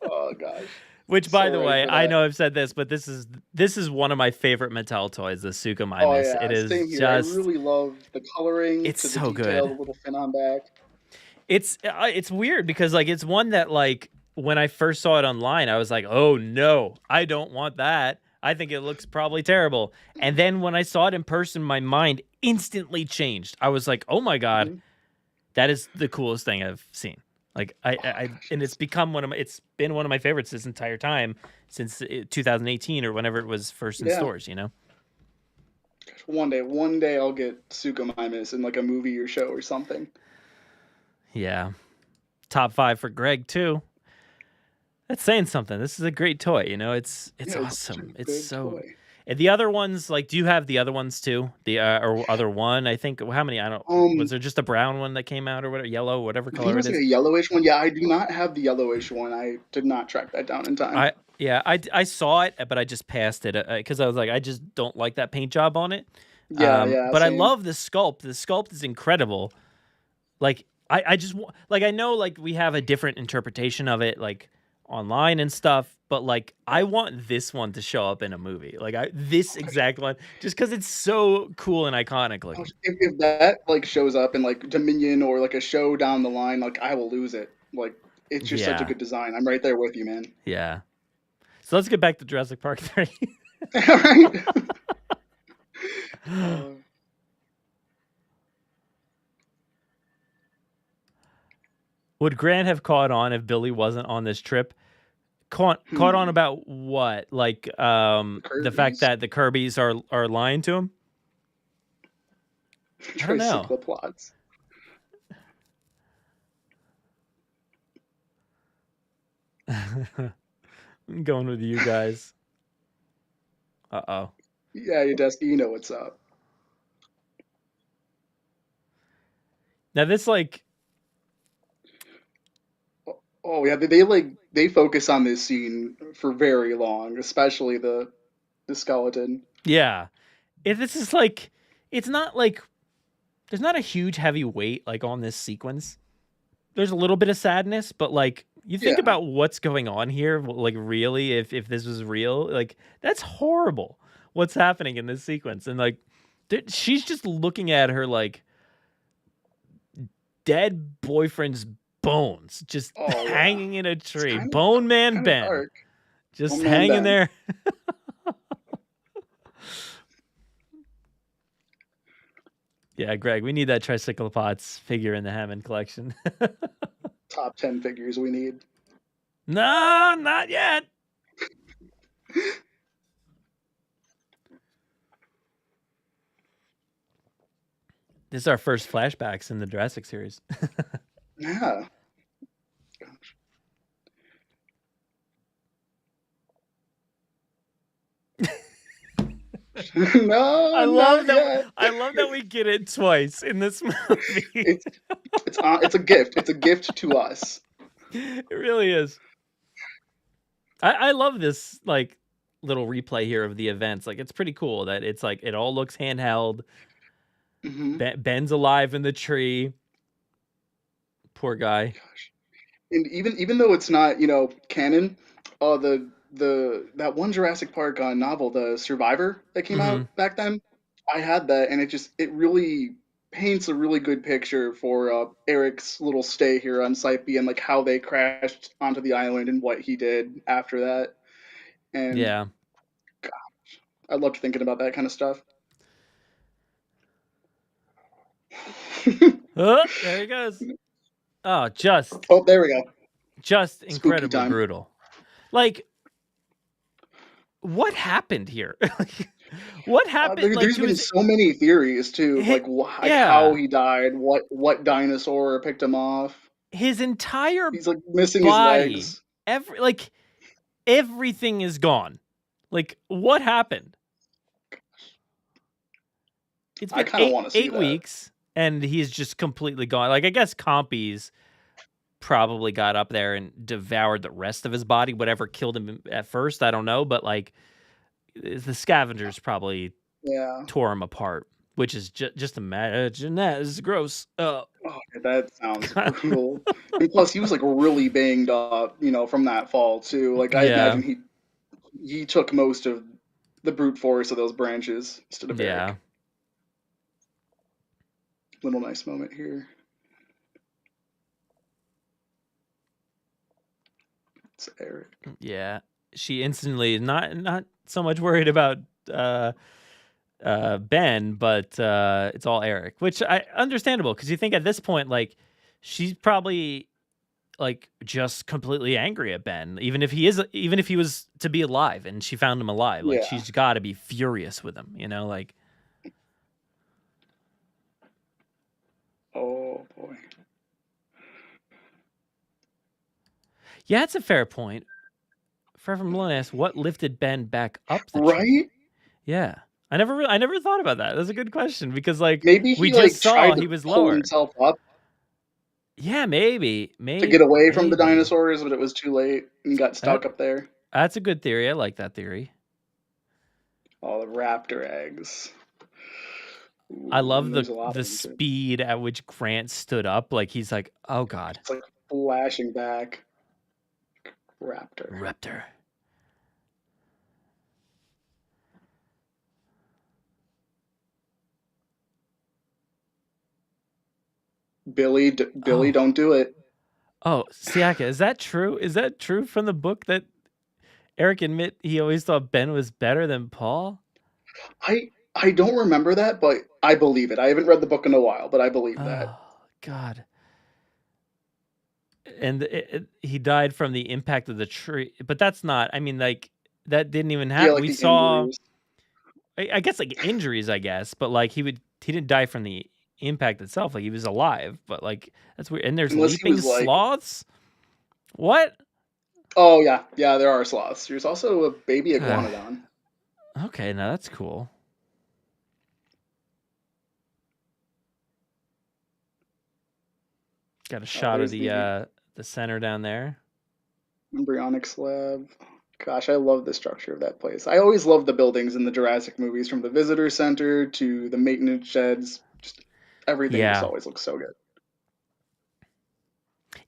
Oh gosh. Which, by the way, I know I've said this, but this is one of my favorite Mattel toys, the Suchomimus. Oh yeah, it is same here. just. I really love the coloring. It's so the detail, good. The little fin on back. It's weird because like it's one that like. When I first saw it online, I was like, oh no, I don't want that. I think it looks probably terrible. And then when I saw it in person, my mind instantly changed. I was like, oh my God, that is the coolest thing I've seen. Like and it's become it's been one of my favorites this entire time since 2018 or whenever it was first in stores, you know? One day I'll get Suchomimus in like a movie or show or something. Yeah. Top 5 for Greg too. That's saying something. This is a great toy. You know, it's Yeah, it's such a awesome. It's good so. toy. And the other ones, like, do you have the other ones too? The or other one? I think. How many? I don't. Was Um, there just a brown one that came out or whatever, yellow, whatever I think it color it was like is? a yellowish one. Yeah, I do not have the yellowish one. I did not track that down in time. I saw it, but I just passed it because I was like, I just don't like that paint job on it. Yeah, yeah, But I same. love the sculpt. The sculpt is incredible. Like I just like I know like we have a different interpretation of it like online and stuff, but like I want this one to show up in a movie. Like this exact one, just because it's so cool and iconic Gosh, looking. if that like shows up in like Dominion or like a show down the line, like I will lose it. Like it's just such a Yeah, good design. I'm right there with you, man. yeah. So let's get back to Jurassic Park 3. Right? Uh, Would Grant have caught on if Billy wasn't on this trip? Caught on about what? Like the fact Kirby's that the Kirbys are lying to him? I don't know. tricycle plots. I'm going with you guys. Uh-oh. Yeah, you Dusty, you know what's up. Now this like Oh yeah, they focus on this scene for very long, especially the skeleton. yeah. If this is like it's not like there's not a huge heavy weight like on this sequence. There's a little bit of sadness, but like you think Yeah. about what's going on here, like really if this was real, like that's horrible. What's happening in this sequence and like she's just looking at her like dead boyfriend's bones just Oh yeah. hanging in a It's tree. Bone Man kind of Ben dark. Oh just man, hanging Ben. there. Yeah, Greg, we need that Tricyclopods figure in the Hammond collection. Top 10 figures we need. No, not yet. This is our first flashbacks in the Jurassic series. Yeah. Gosh. No, I not love that. yet. I love that we get it twice in this movie. It's a gift. It's a gift to us. It really is. I love this like little replay here of the events. Like it's pretty cool that it's like it all looks handheld. Hmm. Ben's alive in the tree. Poor guy. Gosh. And even though it's not, canon, the that one Jurassic Park novel, The Survivor, that came Hmm. out back then, I had that, and it really paints a really good picture for Eric's little stay here on Site B and like how they crashed onto the island and what he did after that. And Yeah. I loved thinking about that kind of stuff. Oh, there he goes. Oh, just Oh, there we go. Spooky incredibly time. brutal. Like, what happened here? What happened? Like There's he been was so many theories too, like like how yeah. he died, what dinosaur picked him off. His entire He's like missing his body, legs. everything is gone. Like, what happened? It's I been kind of eight want to see eight that. weeks, and he's just completely gone. Like, I guess Compies probably got up there and devoured the rest of his body, whatever killed him at first. I don't know, but like the scavengers probably Yeah. tore him apart, which is just imagine that. This is gross. Oh, that sounds brutal. And plus, he was like really banged up, from that fall too. Like I Yeah, imagine he took most of the brute force of those branches instead of yeah, Eric. Little nice moment here. It's Eric. yeah. She instantly not so much worried about Ben, but it's all Eric, which I understandable because you think at this point like she's probably like just completely angry at Ben, even if he was to be alive and she found him alive, like Yeah. she's got to be furious with him, like Oh boy. yeah, it's a fair point. Forever Malone asks, what lifted Ben back up the tree? Right? Yeah. I never thought about that. That's a good question because like Maybe we he just like saw tried he to was pull lower. himself up Yeah, maybe. to get away Maybe. from the dinosaurs, but it was too late and got stuck up there. That's a good theory. I like that theory. Oh, the raptor eggs. Ooh, I love there's a lot the of them, too. speed at which Grant stood up. Like he's like, oh god. It's like flashing back. Raptor. Billy, don't do it. Oh, Siaka, is that true? Is that true from the book that Eric admit he always thought Ben was better than Paul? I don't remember that, but I believe it. I haven't read the book in a while, but I believe that. Oh God. And he died from the impact of the tree, but that's not. I mean, like that didn't even happen. Yeah, like we saw. Injuries. I guess like injuries. I guess, but like he didn't die from the impact itself. Like he was alive, but like that's weird. And there's leaping sloths. What? Oh yeah, there are sloths. There's also a baby iguanodon. Okay, now that's cool. Got a shot of the center down there. Embryonic slab. Gosh, I love the structure of that place. I always love the buildings in the Jurassic movies, from the visitor center to the maintenance sheds. Just everything just always looks so good.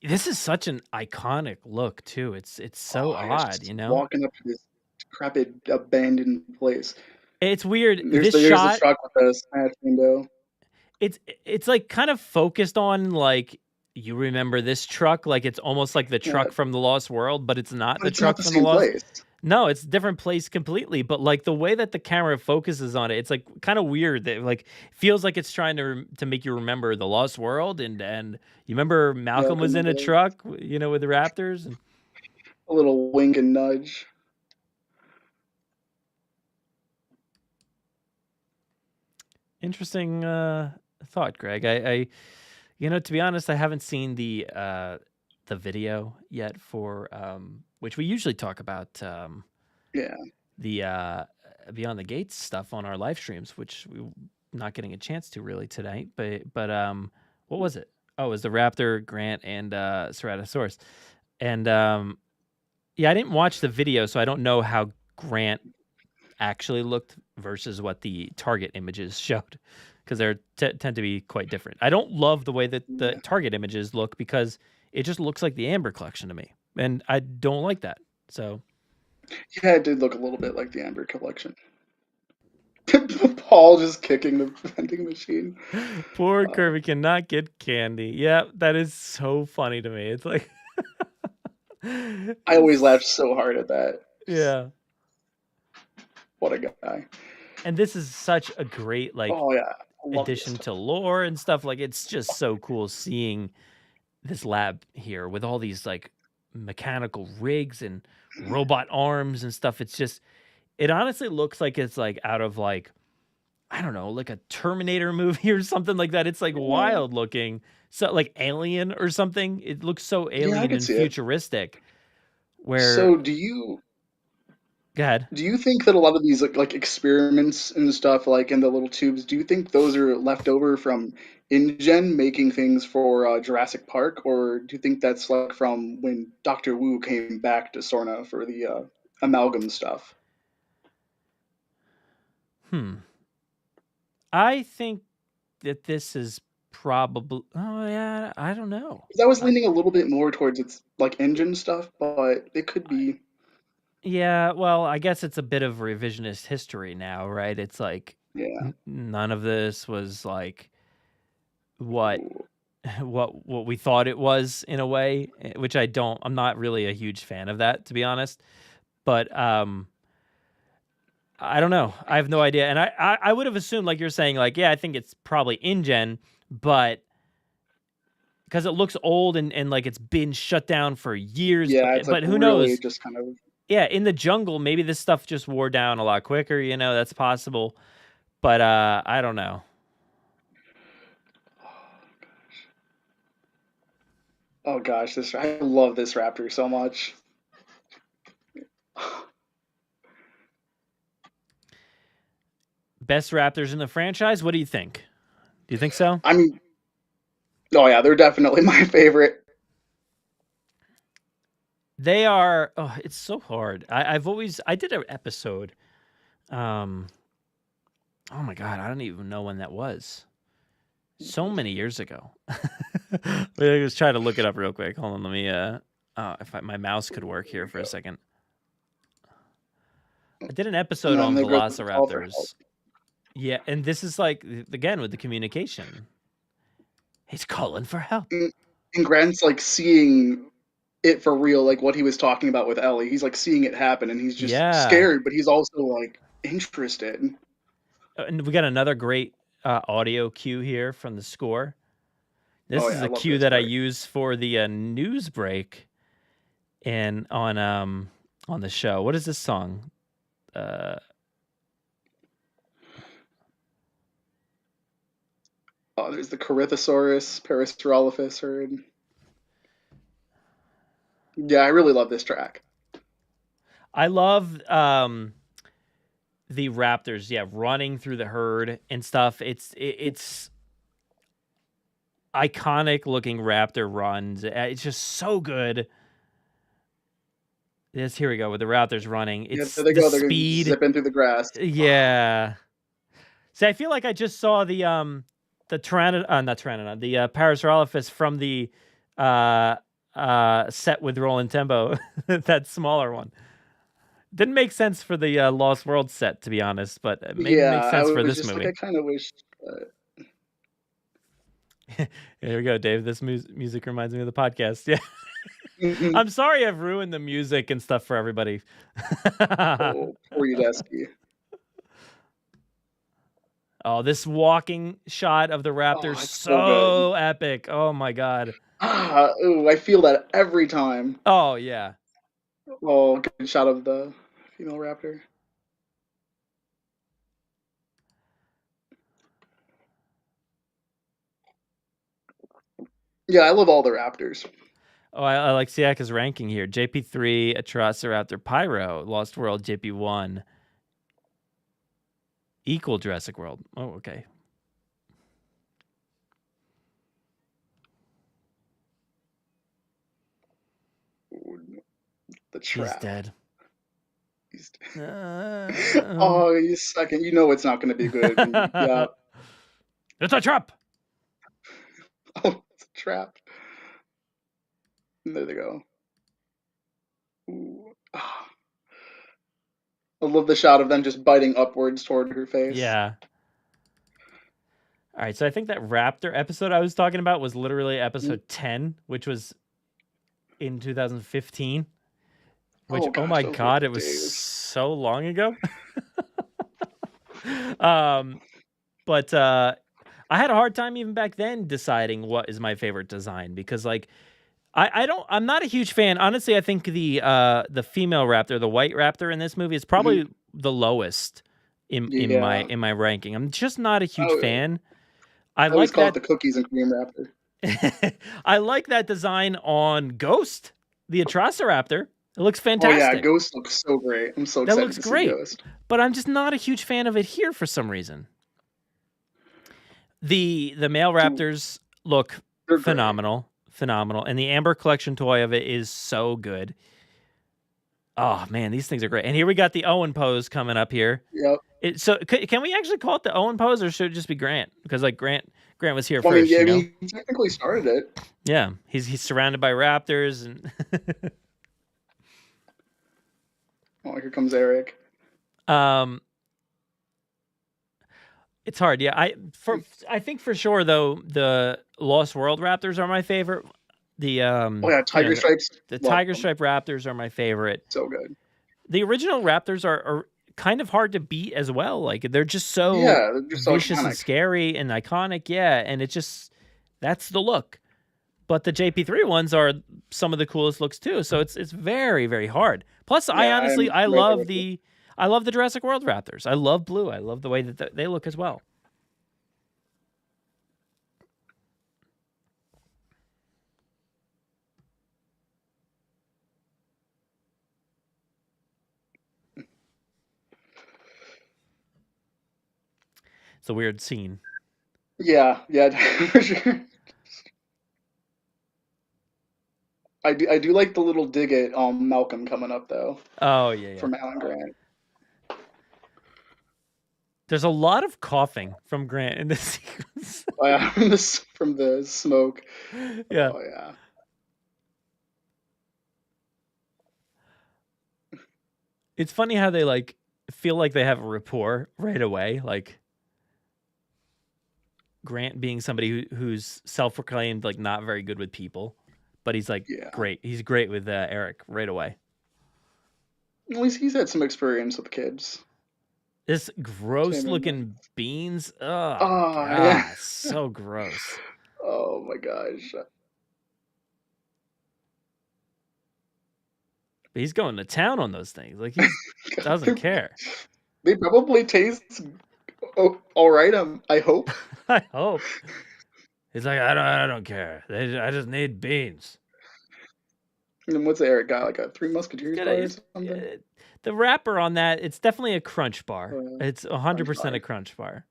This is such an iconic look too. It's so odd, you know. Walking up to this decrepit, abandoned place. It's weird. There's this shot, the truck with the smashed window. It's like kind of focused on like, you remember this truck, like it's almost like the truck from the Lost World, but it's not the truck from the Lost. Place. No, it's a different place completely. But like the way that the camera focuses on it, it's like kind of weird. That like feels like it's trying to make you remember the Lost World, and you remember Malcolm was in a truck, you know, with the Raptors. And a little wink and nudge. Interesting thought, Greg. I you know, to be honest, I haven't seen the video yet for which we usually talk about the Beyond the Gates stuff on our live streams, which we're not getting a chance to really tonight. But what was it? Oh, it was the Raptor, Grant, and Ceratosaurus. And yeah, I didn't watch the video, so I don't know how Grant actually looked versus what the target images showed, because they tend to be quite different. I don't love the way that the target images look, because it just looks like the Amber Collection to me, and I don't like that. So yeah, it did look a little bit like the Amber Collection. Paul just kicking the vending machine. Poor Kirby cannot get candy. Yeah, that is so funny to me. It's like I always laughed so hard at that. Yeah. What a guy. And this is such a great addition to lore and stuff. Like, it's just so cool seeing this lab here with all these like mechanical rigs and robot arms and stuff. It's just, it honestly looks like it's like out of like, I don't know, like a Terminator movie or something like that. It's like wild looking. So like Alien or something. It looks so alien and futuristic. So do you Go ahead. Do you think that a lot of these like experiments and stuff, like in the little tubes, do you think those are left over from InGen making things for Jurassic Park, or do you think that's like from when Dr. Wu came back to Sorna for the amalgam stuff? I think that this is probably. Oh yeah, I don't know. I was leaning a little bit more towards it's like InGen stuff, but it could be. Yeah, well, I guess it's a bit of revisionist history now, right? It's like none of this was like what we thought it was in a way, which I'm not really a huge fan of that, to be honest. But I don't know. I have no idea. And I would have assumed, like you're saying, like, yeah, I think it's probably InGen, but because it looks old and like it's been shut down for years. Yeah, but who knows? Just kind of. Yeah, in the jungle, maybe this stuff just wore down a lot quicker, you know, that's possible. But I don't know. Oh gosh, I love this Raptor so much. Best Raptors in the franchise? What do you think? Do you think so? I mean, oh yeah, they're definitely my favorite. They are. Oh, it's so hard. I did an episode. Oh my god, I don't even know when that was. So many years ago. Let's try to look it up real quick. Hold on, let me. My mouse could work here for a second. I did an episode on Velociraptors. Yeah, and this is like again with the communication. He's calling for help. And Grant's like seeing it for real, like what he was talking about with Ellie. He's like seeing it happen, and he's just scared, but he's also like interested. And we got another great audio cue here from the score. This is a cue that I use for the news break, and on the show. What is this song? There's the Cretaceous, Parasaurolophus herd. Yeah, I really love this track. I love the Raptors, running through the herd and stuff. It's iconic looking Raptor runs. It's just so good. Yes, here we go with the Raptors running. It's there they go. They're speed zipping through the grass. Yeah. See, I feel like I just saw the Parasaurolophus from the set with Roland Tembo, that smaller one. Didn't make sense for the Lost World set, to be honest, but it maybe makes sense for this movie. I kind of wish. Here we go, Dave. This music reminds me of the podcast. Yeah. I'm sorry I've ruined the music and stuff for everybody. Oh, poor Udesky. Oh, this walking shot of the Raptors, so epic. Oh my god. I feel that every time. Oh yeah. Oh, good shot of the female Raptor. Yeah, I love all the Raptors. Oh, I like Siaka's ranking here. JP3, Atrociraptor, Pyro, Lost World, JP1. Equal Jurassic World. Oh, okay. The trap. He's dead. He's dead. Oh, you second. You know it's not going to be good. Yeah. It's a trap. Oh, it's a trap. And there they go. Ooh. I love the shot of them just biting upwards toward her face. Yeah. All right, so I think that Raptor episode I was talking about was literally episode 10, which was in 2015. Which, oh my god, it was so long ago. But I had a hard time even back then deciding what is my favorite design, because like I'm not a huge fan. Honestly, I think the female Raptor, the white Raptor in this movie is probably the lowest in my ranking. I'm just not a huge fan. I always call it the cookies and cream Raptor. I like that design on Ghost, the Atrociraptor. It looks fantastic. Oh yeah, Ghost looks so great. I'm so excited to see Ghost. But I'm just not a huge fan of it here for some reason. The male Raptors look phenomenal. And the Amber Collection toy of it is so good. Oh man, these things are great. And here we got the Owen pose coming up here. Yep. So can we actually call it the Owen pose, or should it just be Grant? Because like Grant was here first. Yeah, he technically started it. Yeah, he's surrounded by Raptors and. Oh, here comes Eric. It's hard. Yeah, I think for sure though the Lost World Raptors are my favorite. The Tiger Stripes. The Tiger Stripe Raptors are my favorite. So good. The original Raptors are kind of hard to beat as well. Like they're just so vicious and scary and iconic. Yeah, and that's the look. But the JP3 ones are some of the coolest looks too. So it's very, very hard. Plus, I love the Jurassic World Raptors. I love blue. I love the way that they look as well. It's a weird scene. Yeah, for sure. I do like the little dig at Malcolm coming up though. Oh yeah. From Alan Grant. There's a lot of coughing from Grant in this sequence. Oh, yeah, from the smoke. Yeah. Oh yeah. It's funny how they like feel like they have a rapport right away. Like Grant being somebody who's self-proclaimed like not very good with people, but he's like great. He's great with Eric right away. At least he's had some experience with kids. This gross-looking beans. Oh, God, yeah. so gross. Oh my gosh. But he's going to town on those things. Like he doesn't care. They probably taste all right. I hope. I hope. He's like, I don't care. I just need beans. And what's Eric got? Like a Three Musketeers bar or something? The wrapper on that, it's definitely a Crunch bar. It's 100% a Crunch bar.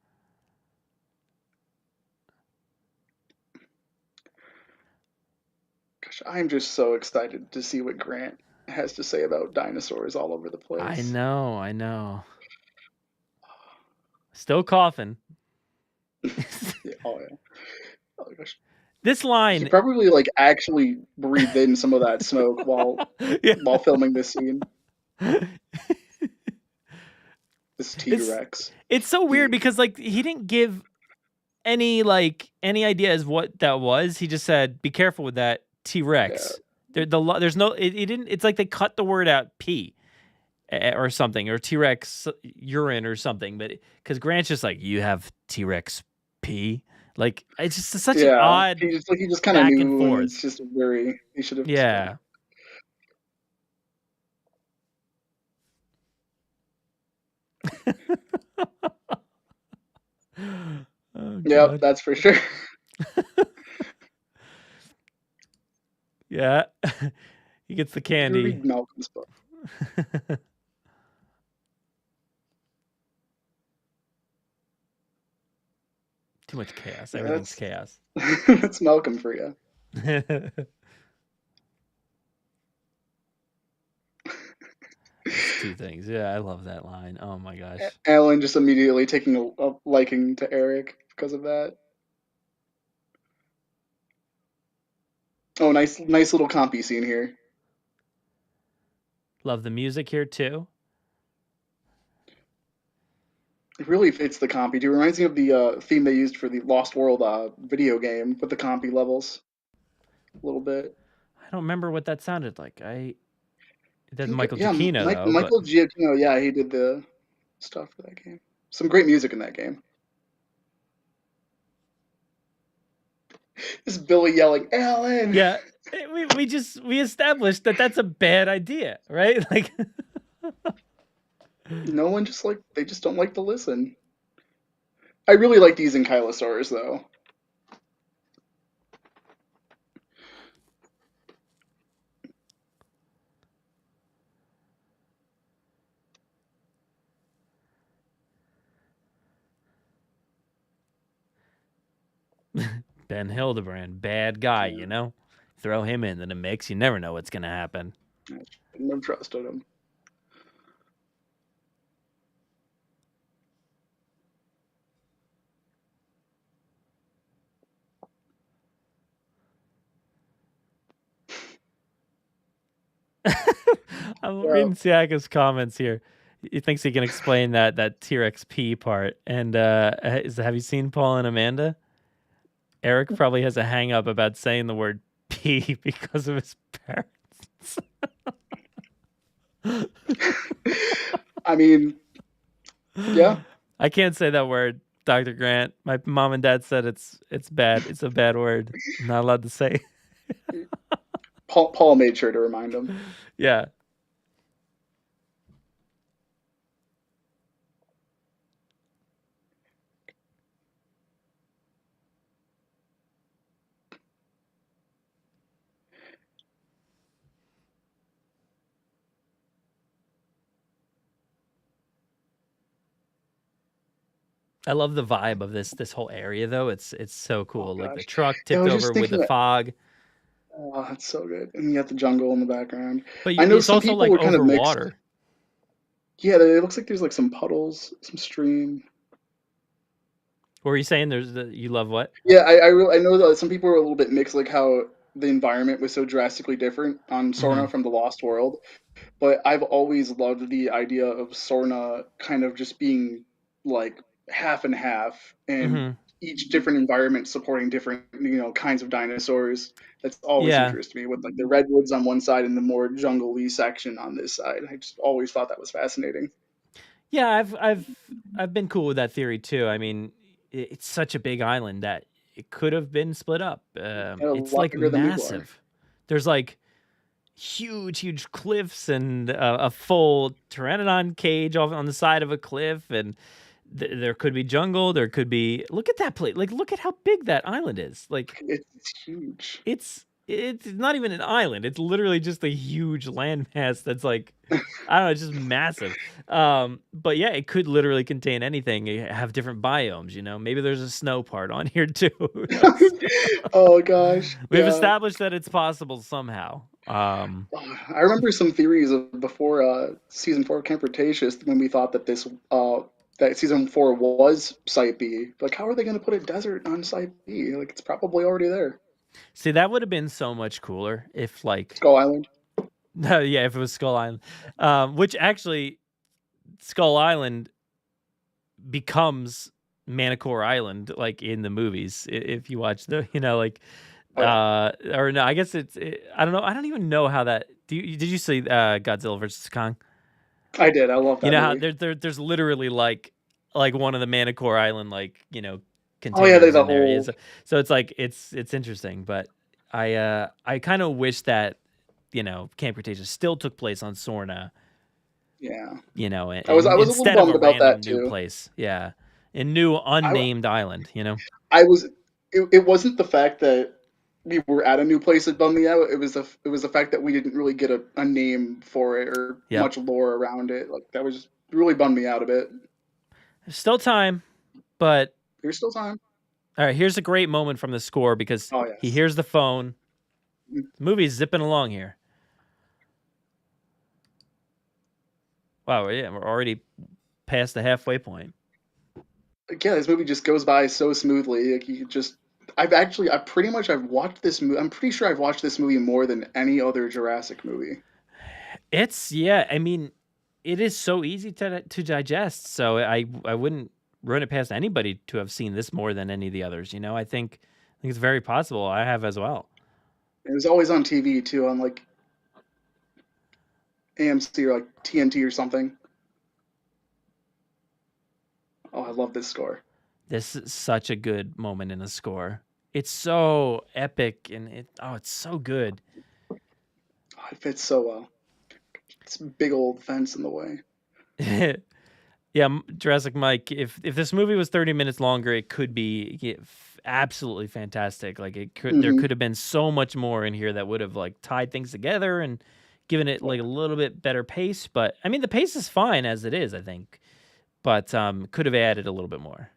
Gosh, I'm just so excited to see what Grant has to say about dinosaurs all over the place. I know. Still coughing. Oh yeah. Oh gosh. This line. He probably like actually breathed in some of that smoke while filming this scene. This T-Rex. It's so weird because like he didn't give any idea as what that was. He just said, "Be careful with that T-Rex." Yeah. There's no. It didn't. It's like they cut the word out P, or something, or T-Rex urine or something. But because Grant's just like, "You have T-Rex P." Like it's just such an odd. He just kind of knew. It's just very. He should have. Yeah. Yep, that's for sure. Yeah, he gets the candy. You read Malcolm's book. Too much chaos. Everything's chaos. That's Malcolm for you. Two things. Yeah, I love that line. Oh my gosh. Alan just immediately taking a liking to Eric because of that. Oh, nice little compy scene here. Love the music here too. It really fits the compy too. It reminds me of the theme they used for the Lost World video game with the compy levels. A little bit. I don't remember what that sounded like. That's Michael Giacchino, though. Michael Giacchino, yeah, he did the stuff for that game. Some great music in that game. This Billy yelling, "Alan!" Yeah, we established that that's a bad idea, right? Like, no one they just don't like to listen. I really like these ankylosaurs though. Ben Hildebrand, bad guy, you know? Throw him into the mix. You never know what's going to happen. I never trusted him. I'm reading Siaka's comments here. He thinks he can explain that T-Rex P part. And have you seen Paul and Amanda? Eric probably has a hang up about saying the word P because of his parents. I mean, yeah. I can't say that word, Dr. Grant. My mom and dad said it's bad. It's a bad word. I'm not allowed to say. Paul made sure to remind him. Yeah. I love the vibe of this whole area though. It's so cool. Oh Like the gosh. truck Yeah, I tipped was just over with thinking the that. fog. Oh, that's so good. And you got the jungle in the background. But I know it's some also people like were kind of over mixed. water. Yeah, it looks like there's like some puddles, some stream. What were you saying? You love what? Yeah, I know that some people were a little bit mixed, like how the environment was so drastically different on Mm-hmm. Sorna from the Lost World. But I've always loved the idea of Sorna kind of just being like half and half, and Mm-hmm. each different environment supporting different kinds of dinosaurs. That's always Yeah. interested me, with like the redwoods on one side and the more jungle-y section on this side. I just always thought that was fascinating. Yeah, I've been cool with that theory too. I mean, it's such a big island that it could have been split up. And a It's lot like bigger than people are. massive. There's like huge cliffs and a full pteranodon cage off on the side of a cliff, and there could be jungle. There could be. Look at that place. Like, look at how big that island is. Like, It's huge. it's not even an island. It's literally just a huge landmass that's like, I don't know, it's just massive. But yeah, it could literally contain anything. You have different biomes, Maybe there's a snow part on here too. Who knows? Oh gosh, We've yeah. established that it's possible somehow. I remember some theories of before season 4 of Cretaceous, when we thought that that season 4 was Site B. Like, how are they going to put a desert on Site B? Like, it's probably already there. See, that would have been so much cooler if like, Skull Island. yeah, if it was Skull Island, which actually Skull Island becomes Manticore Island, like in the movies. If you watch the, like, or no, I guess I don't know. I don't even know how that. Did you see Godzilla versus Kong? I did. I love that How movie. there's literally like one of the Manticore Island Oh yeah, containers the in there. whole. So it's like it's interesting, but I kind of wish that Camp Cretaceous still took place on Sorna. Yeah. I was And a little instead of bummed a about random that new too. place, yeah, a new I unnamed island. I was. It wasn't the fact that we were at a new place that bummed me out. It was the fact that we didn't really get a name for it or Yep. much lore around it. Like, that was just really bummed me out a bit. There's still time, but There's still time. all right. Here's a great moment from the score because Oh he yes. hears the phone. The movie's zipping along here. Wow, yeah, we're already past the halfway point. Yeah, this movie just goes by so smoothly. Like, you could just. I've watched this movie. I'm pretty sure I've watched this movie more than any other Jurassic movie. I mean, it is so easy to digest. So I wouldn't run it past anybody to have seen this more than any of the others. I think it's very possible I have as well. It was always on TV too, on like AMC or like TNT or something. Oh, I love this score. This is such a good moment in the score. It's so epic and it's so good. Oh, it fits so well. It's a big old fence in the way. Yeah, Jurassic Mike. If this movie was 30 minutes longer, it could be absolutely fantastic. Like there could have been so much more in here that would have like tied things together and given it like a little bit better pace. But I mean, the pace is fine as it is, I think. But could have added a little bit more.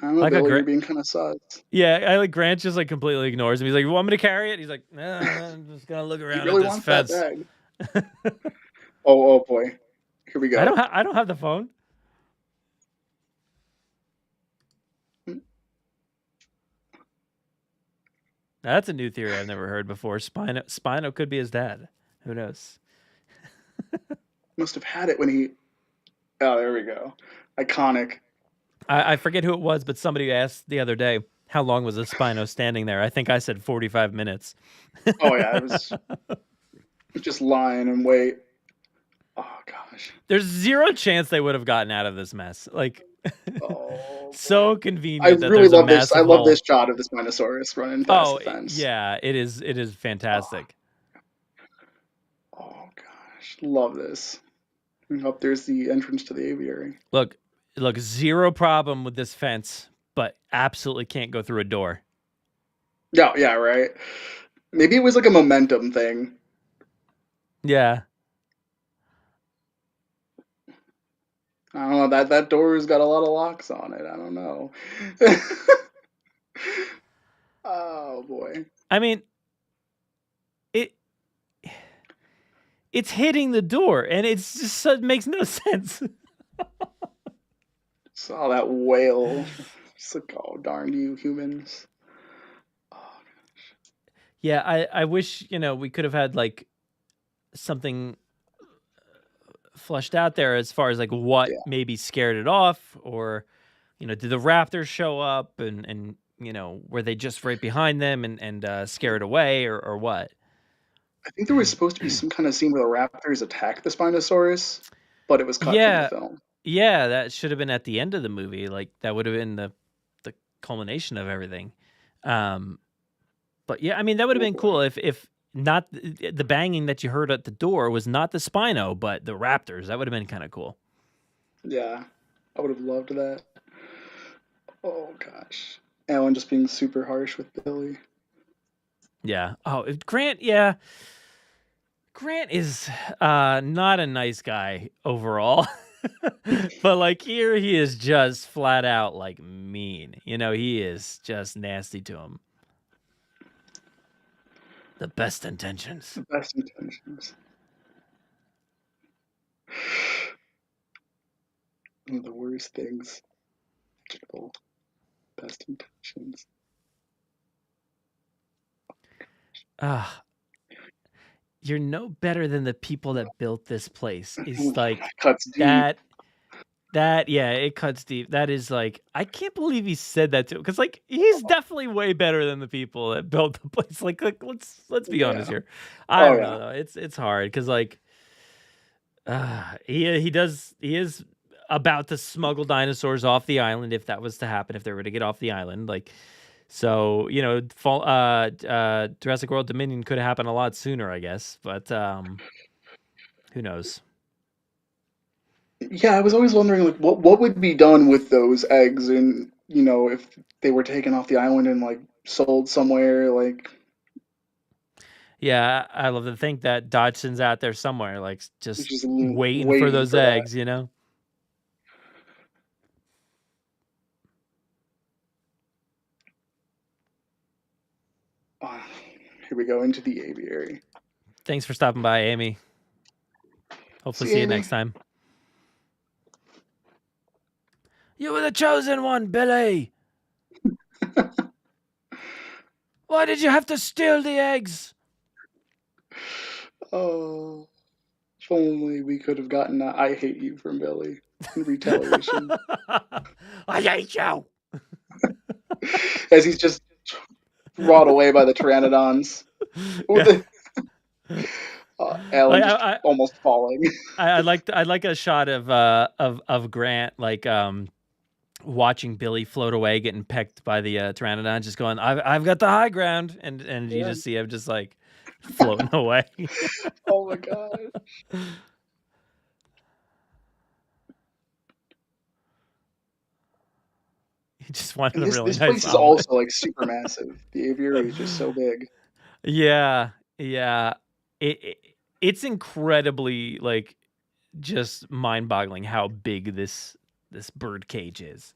I don't know, Like Billy, you're being kind of sus. Yeah, I like Grant just like completely ignores him. He's like, "You want me to carry it?" He's like, "Nah, I'm just gonna look He around really at this wants that fence." bag. Oh boy. Here we go. I don't have the phone. That's a new theory I've never heard before. Spino could be his dad. Who knows? Must have had it when he. Oh, there we go. Iconic. I forget who it was, but somebody asked the other day, how long was a Spino standing there? I think I said 45 minutes. Oh yeah, it was just lying and wait. Oh gosh. There's zero chance they would have gotten out of this mess. Like, Oh. so I convenient that really there's a love this. I massive love hole. this shot of the Spinosaurus running past Oh, the fence. yeah, it is fantastic. Oh gosh, love this. And up there's the entrance to the aviary. Look, zero problem with this fence, but absolutely can't go through a door. Yeah, right. Maybe it was like a momentum thing. Yeah. I don't know, that door's got a lot of locks on it. I don't know. Oh boy. I mean, it it's hitting the door, and it's just it makes no sense. Saw that whale. It's like, oh darn you humans. Oh, Yeah, I wish, we could have had like something flushed out there as far as like what yeah. maybe scared it off, or did the Raptors show up and were they just right behind them and scare it away, or what? I think there was supposed to be some kind of scene where the Raptors attack the Spinosaurus, but it was cut from the Yeah, film. yeah, that should have been at the end of the movie. Like that would have been the culmination of everything. But yeah, I mean that would have Oh been boy. cool if not the banging that you heard at the door was not the Spino, but the Raptors. That would have been kind of cool. Yeah, I would have loved that. Oh gosh. Alan just being super harsh with Billy. Yeah. Oh, Grant. Yeah, Grant is not a nice guy overall. But like here he is just flat out like mean. He is just nasty to him. The best intentions. The best intentions. One of the worst things. Best intentions. You're no better than the people that built this place. Is like Cuts deep. yeah, it cuts deep. That is like, I can't believe he said that to him, because like he's definitely way better than the people that built the place. Like let's be honest here. I don't know though. It's hard because like he is about to smuggle dinosaurs off the island if that was to happen, if they were to get off the island. Like, so Jurassic World Dominion could have happened a lot sooner, I guess, but who knows? Yeah, I was always wondering like what would be done with those eggs, and if they were taken off the island and like sold somewhere, like Yeah, I love to think that Dodgson's out there somewhere, like just just waiting for waiting those for that. eggs. Ah, here we go into the aviary. Thanks for stopping by, Amy. Hopefully see you Amy. next time. You were the chosen one, Billy. Why did you have to steal the eggs? Oh, if only we could have gotten that "I hate you" from Billy in retaliation. I hate you. As he's just brought away by the pteranodons. Yeah. Alan Like, just almost falling. I'd like a shot of Grant like watching Billy float away, getting pecked by the pteranodon, just going, I've got the high ground, and you just see him just like floating away. Oh my god. He just wanted And a really this nice place is omelet. also like super massive. The aviary is just so big. Yeah. It's incredibly like just mind-boggling how big this bird cage is.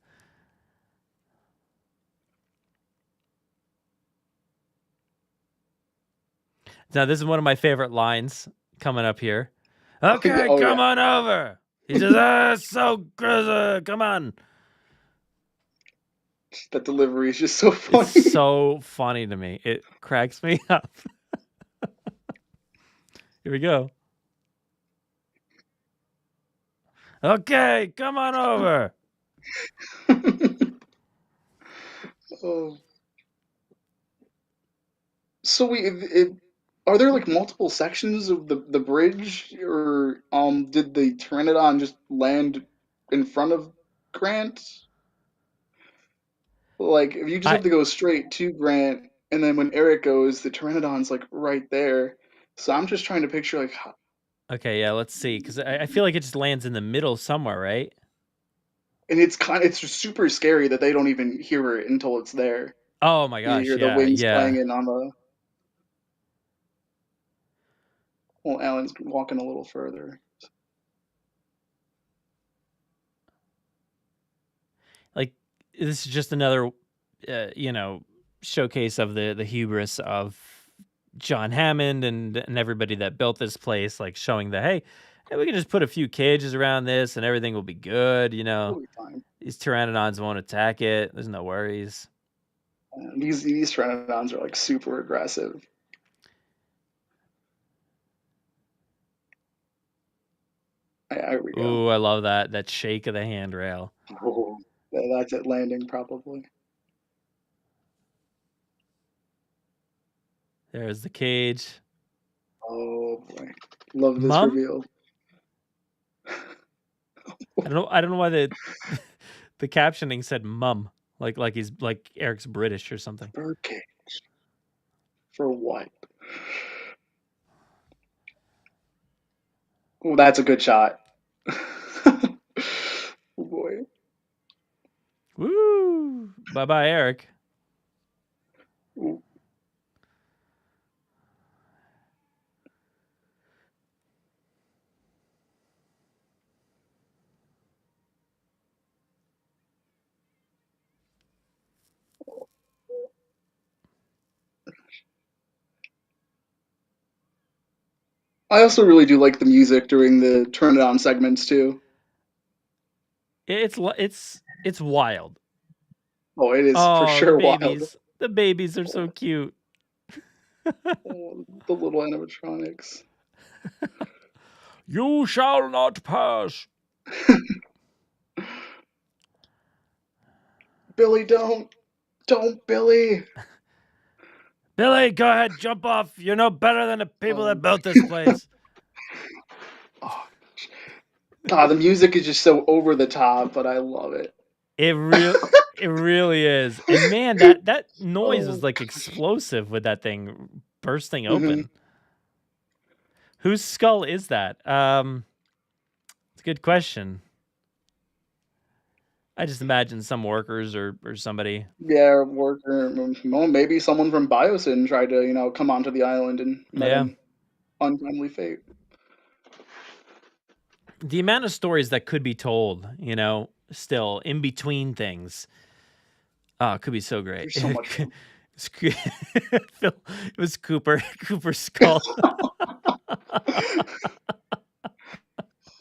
Now this is one of my favorite lines coming up here. Okay, come on over. He says, so good, come on. That delivery is just so funny. It's so funny to me. It cracks me up. Here we go. Okay, come on over. Oh. So are there like multiple sections of the bridge, or did the pteranodon just land in front of Grant? Like, if you just have to go straight to Grant, and then when Eric goes, the pteranodon's like right there. So I'm just trying to picture like how... Okay, yeah, let's see, because I feel like it just lands in the middle somewhere, right? And it's just super scary that they don't even hear it until it's there. Oh my You gosh, hear the yeah, wings yeah. playing in on the... Well, Alan's walking a little further. this is just another, showcase of the hubris of John Hammond and everybody that built this place, like showing that, hey, we can just put a few cages around this and everything will be good. It'll be fine. These pteranodons won't attack it. There's no worries. These pteranodons are like super aggressive. There we go. Ooh, I love that shake of the handrail. Oh, that's it landing probably. There's the cage. Oh boy, love this Mom? reveal. I don't know why the captioning said "mum," like he's like Eric's British or something. Birdcage. For what? Oh, that's a good shot. Oh boy. Woo! Bye bye, Eric. Ooh. I also really do like the music during the turn it on segments too. It's wild. Oh, it is for sure wild. The babies are so cute. Oh, the little animatronics. You shall not pass. Billy, don't, Billy. Billy, go ahead, jump off. You're no better than the people that built this place. The music is just so over the top, but I love it. It really is. And man, that noise is like explosive with that thing bursting open. Mm-hmm. Whose skull is that? It's a good question. I just imagine some workers or somebody. Yeah, worker. Well, maybe someone from Biosyn tried to, come onto the island and met an untimely fate. The amount of stories that could be told, still in between things. Oh, it could be so great. There's so much fun. It was Cooper's skull.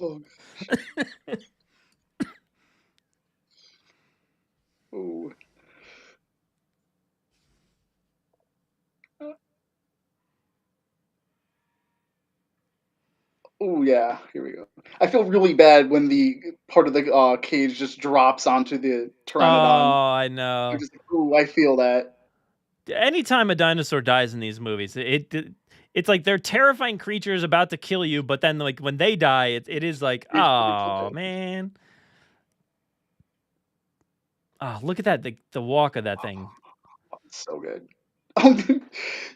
Oh. Ooh. Oh yeah, here we go. I feel really bad when the part of the cage just drops onto the pteranodon. Oh, I know. Ooh, I feel that. Anytime a dinosaur dies in these movies, it's like they're terrifying creatures about to kill you, but then like when they die, it is like, oh man. Oh, look at that, the walk of that thing. It's so good.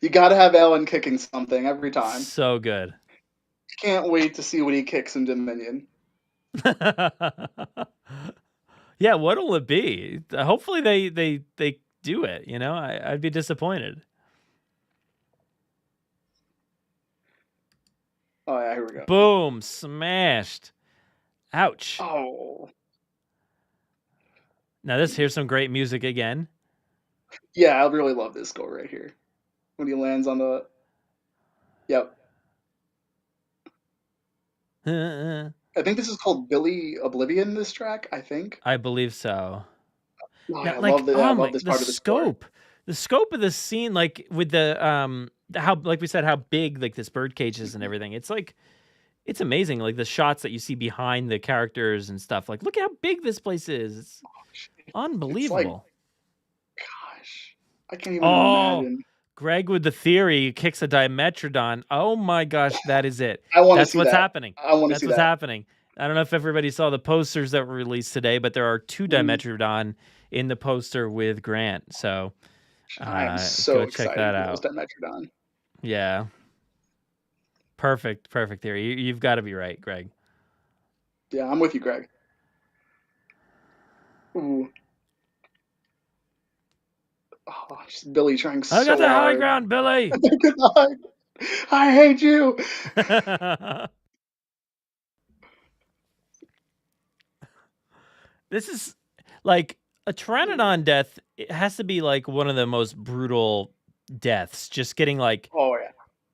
You gotta have Alan kicking something every time. So good. Can't wait to see what he kicks in Dominion. Yeah, what'll it be? Hopefully they do it, I'd be disappointed. Oh yeah, here we go. Boom, smashed. Ouch. Oh. Now here's some great music again. Yeah, I really love this score right here. When he lands on the... Yep. I think this is called Billy Oblivion, this track, I think. I believe so. Oh, yeah, I love this part of the scope. Score. The scope of the scene, like with the how, like we said, how big like this bird cage is and everything. It's like, it's amazing. Like the shots that you see behind the characters and stuff. Like, look at how big this place is. It's unbelievable. It's like, gosh, I can't even imagine. Greg with the theory kicks a Dimetrodon. Oh my gosh, that is it. That's what's happening. I want to see that. That's what's happening. I don't know if everybody saw the posters that were released today, but there are 2 Dimetrodon in the poster with Grant. So I'm so excited check that out. Dimetrodon. Yeah. Perfect theory. You've got to be right, Greg. Yeah, I'm with you, Greg. Ooh. Oh, just Billy trying so hard. I got the high ground, Billy. I hate you. This is like a pteranodon death, it has to be like one of the most brutal deaths. Just getting like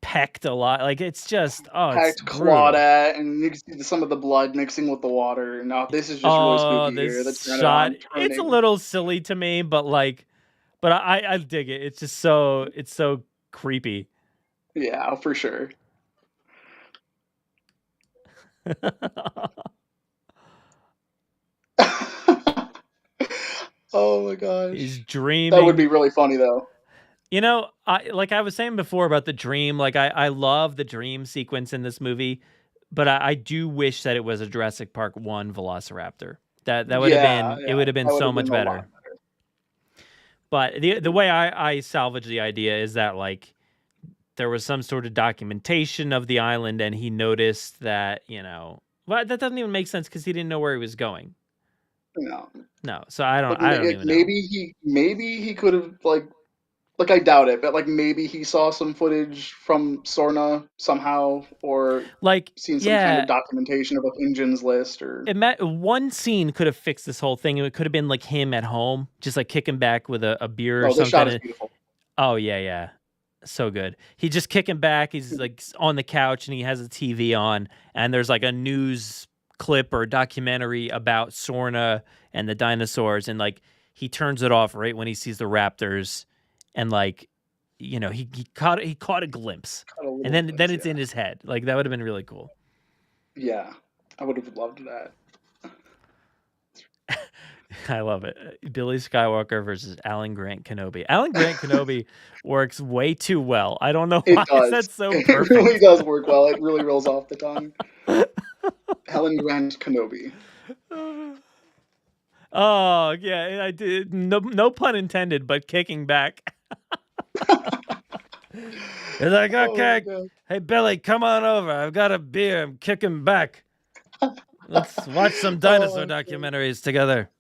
pecked a lot. Like it's just it's clawed brutal. at, and you can see some of the blood mixing with the water. No, this is just really spooky here. This That's shot, it's a little silly to me, but I dig it. It's just it's so creepy. Yeah, for sure. Oh my gosh. He's dreaming. That would be really funny though. You know, like I was saying before about the dream, like I love the dream sequence in this movie, but I do wish that it was a Jurassic Park 1 Velociraptor. That would have been, it would have been so much better. But the way I salvage the idea is that like there was some sort of documentation of the island, and he noticed that, well, that doesn't even make sense because he didn't know where he was going. No. So I don't even know. Maybe he could have like I doubt it, but like maybe he saw some footage from Sorna somehow, or like seen some kind of documentation of Injun's list, or one scene could have fixed this whole thing. It could have been like him at home, just like kicking back with a beer or something. The shot is beautiful. Oh yeah, so good. He just kicking back. He's like on the couch and he has a TV on, and there's like a news clip or documentary about Sorna and the dinosaurs, and like he turns it off right when he sees the raptors. And like, he caught a glimpse, and then it's in his head. Like that would have been really cool. Yeah, I would have loved that. I love it. Billy Skywalker versus Alan Grant Kenobi. Alan Grant Kenobi works way too well. I don't know why that's so perfect. It really does work well. It really rolls off the tongue. Alan Grant Kenobi. Oh yeah, I did. No pun intended, but kicking back. He's like, okay, hey Billy, come on over. I've got a beer. I'm kicking back. Let's watch some dinosaur documentaries together.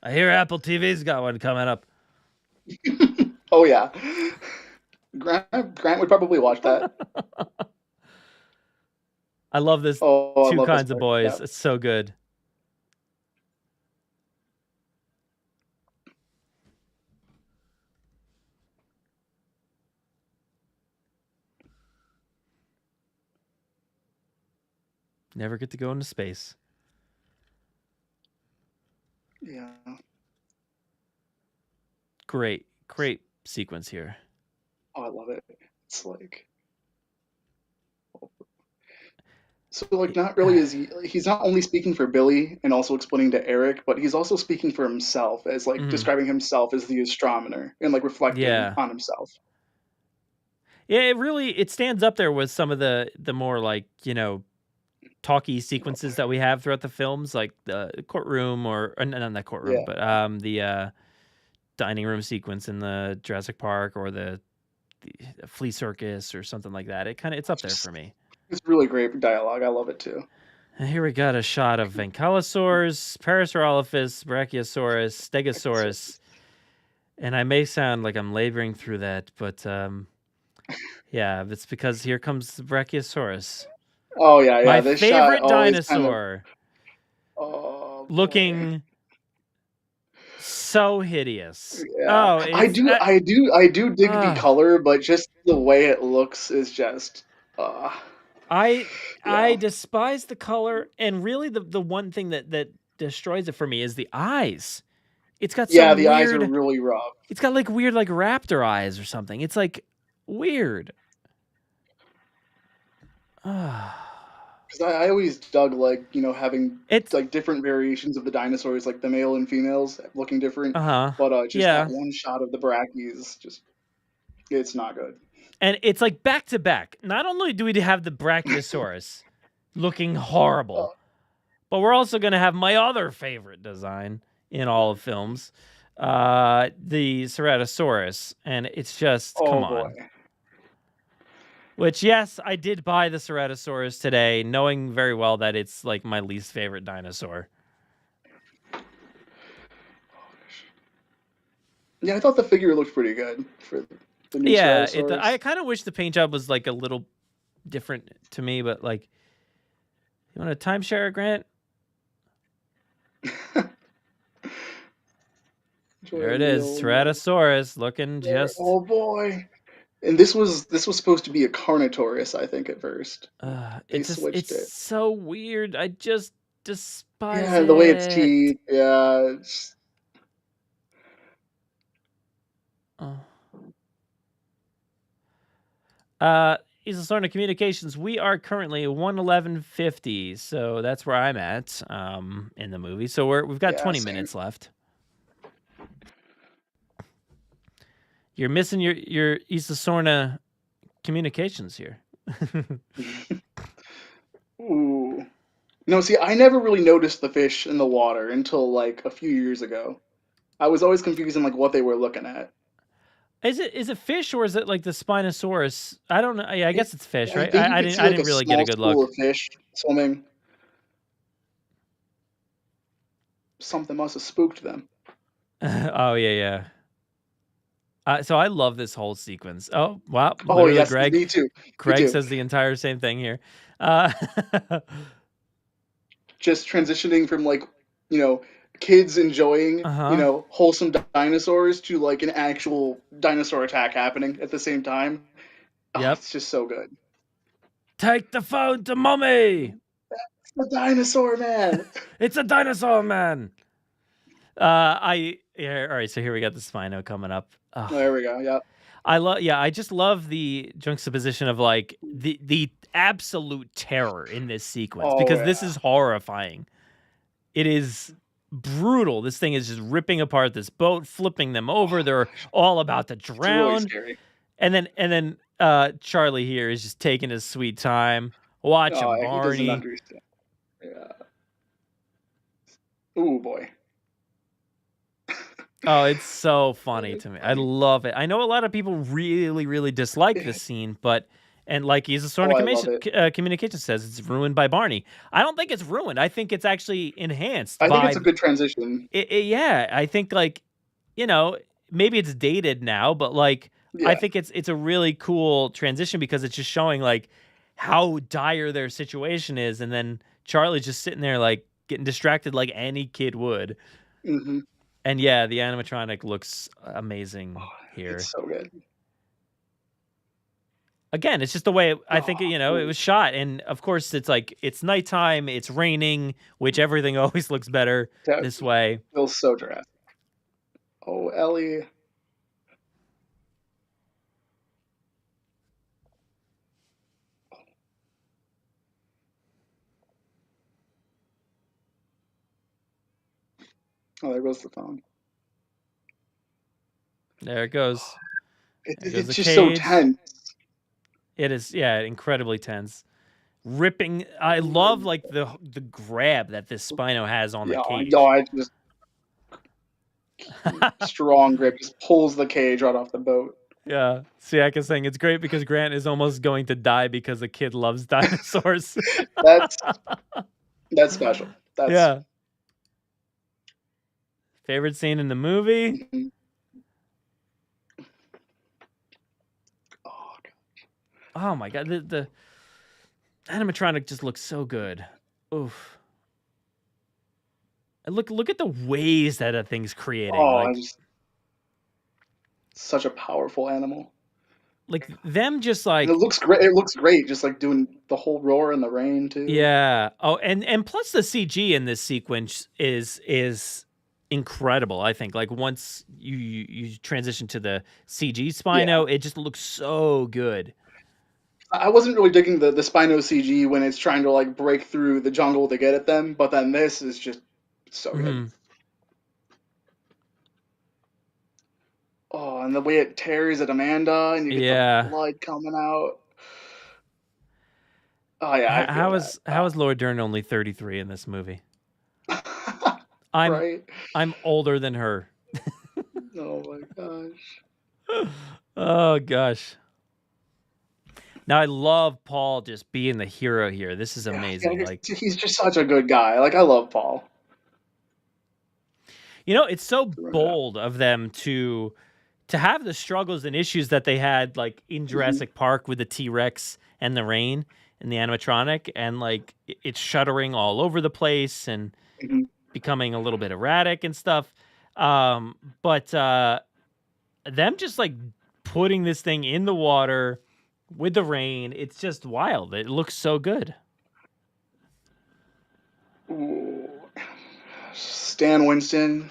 I hear Apple TV's got one coming up. Oh yeah, Grant would probably watch that. I love this. Two kinds of boys. Yeah. It's so good. Never get to go into space. Yeah. Great sequence here. Oh, I love it. It's like... So, like, not really is he's not only speaking for Billy and also explaining to Eric, but he's also speaking for himself as, like, describing himself as the astronomer and, like, reflecting on himself. Yeah, it stands up there with some of the more, like, talky sequences that we have throughout the films, like the courtroom or not that courtroom, but the dining room sequence in the Jurassic Park or the flea circus or something like that. It's up there for me. It's really great dialogue. I love it too. And here we got a shot of Ankylosaurus, Parasaurolophus, Brachiosaurus, Stegosaurus, and I may sound like I'm laboring through that, but yeah, it's because here comes the Brachiosaurus. Oh yeah. My this favorite shot dinosaur. Looking so hideous. Yeah. Oh, I do dig the color, but just the way it looks is just. I despise the color, and really the one thing that destroys it for me is the eyes. It's got some the eyes are really rough. It's got like weird like raptor eyes or something. It's like weird. Because I always dug having like different variations of the dinosaurs, like the male and females looking different. But just that one shot of the brachies, it's not good. And it's like back to back. Not only do we have the Brachiosaurus looking horrible, but we're also going to have my other favorite design in all of films, the Ceratosaurus, and it's just come on. Which, yes, I did buy the Ceratosaurus today, knowing very well that it's like my least favorite dinosaur. Yeah, I thought the figure looked pretty good for the new Ceratosaurus. I kind of wish the paint job was like a little different to me, but like, you want a timeshare, Grant? There it is, Tyrannosaurus, looking just. Oh boy! And this was supposed to be a Carnotaurus, I think, at first. They switched it. It's so weird. I just despise Yeah, it. the way it's teeth. Yeah. Isla Sorna Communications. We are currently 1:11:50, so that's where I'm at in the movie. So we've got 20 minutes left. You're missing your Isla Sorna Communications here. Ooh. No, see, I never really noticed the fish in the water until like a few years ago. I was always confused in like what they were looking at. Is it fish or is it like the Spinosaurus? I don't know. Yeah, I guess it's fish, right? I didn't really get a good look. Of fish swimming. Something must have spooked them. Oh yeah. So I love this whole sequence. Oh wow! Oh yes, Greg, me too. Craig says the entire same thing here. Just transitioning from like, kids enjoying, wholesome dinosaurs to like an actual dinosaur attack happening at the same time. Yep. It's just so good. Take the phone to mommy. It's the dinosaur man. It's a dinosaur man. All right. So here we got the Spino coming up. Oh, there we go. Yep. I just love the juxtaposition of like the absolute terror in this sequence because this is horrifying. It is brutal. This thing is just ripping apart this boat, flipping them over. They're all about to drown. It's really scary. And then Charlie here is just taking his sweet time, watching Barney. He doesn't understand. Yeah. Ooh boy. Oh, it's so funny to me. I love it. I know a lot of people really, really dislike this scene, and like Isla Sorna Communication says, it's ruined by Barney. I don't think it's ruined. I think it's actually enhanced. I think it's a good transition. Yeah, I think like, maybe it's dated now, but like, I think it's a really cool transition because it's just showing like how dire their situation is, and then Charlie's just sitting there like getting distracted like any kid would. Mm-hmm. And yeah, the animatronic looks amazing here. It's so good. Again, it's just the way I think it was shot, and of course it's like it's nighttime, it's raining, which everything always looks better this way. Feels so Jurassic. Oh, Ellie. Oh, there goes the phone. There it goes. It's just so tense. It is, incredibly tense. Ripping. I love like the grab that this Spino has on the cage. I just strong grip, just pulls the cage right off the boat. Yeah, Siak is saying it's great because Grant is almost going to die because the kid loves dinosaurs. That's special. Yeah. Favorite scene in the movie? Mm-hmm. Oh my god, the animatronic just looks so good. Oof. And look at the ways that thing's creating. Such a powerful animal. Like them just like and it looks great. It looks great, just like doing the whole roar in the rain too. Yeah. Oh, and plus the CG in this sequence is incredible. I think like once you transition to the CG Spino, it just looks so good. I wasn't really digging the Spino CG when it's trying to like break through the jungle to get at them, but then this is just so good. Oh, and the way it tears at Amanda, and you get the blood coming out. Oh yeah. How is Laura Dern only 33 in this movie? I'm older than her. Oh my gosh. Oh gosh. Now I love Paul just being the hero here. This is amazing. He's just such a good guy. Like I love Paul. It's so bold of them to have the struggles and issues that they had like in Jurassic Park with the T-Rex and the rain and the animatronic, and like it's shuddering all over the place and becoming a little bit erratic and stuff. But them just like putting this thing in the water with the rain, it's just wild. It looks so good. Ooh. Stan Winston.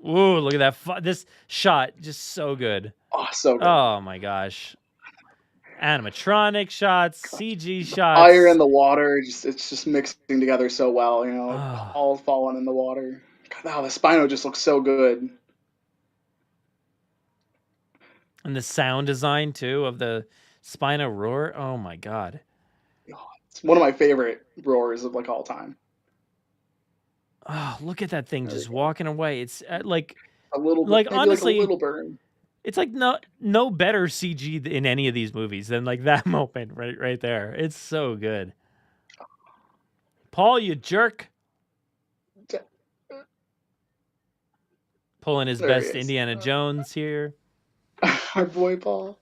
Ooh, look at that! This shot, just so good. Oh, so good. Oh my gosh. Animatronic shots, CG shots. Fire in the water, it's just mixing together so well, you know, Oh. all falling in the water. God, wow, the Spino just looks so good. And the sound design too of the Spino roar. Oh my god. It's one of my favorite roars of like all time. Oh, look at that thing just walking away. It's like a little, like maybe honestly, like a little burn. It's like no better CG in any of these movies than like that moment right there. It's so good. Paul, you jerk. Pulling his best Indiana Jones here. Our boy Paul.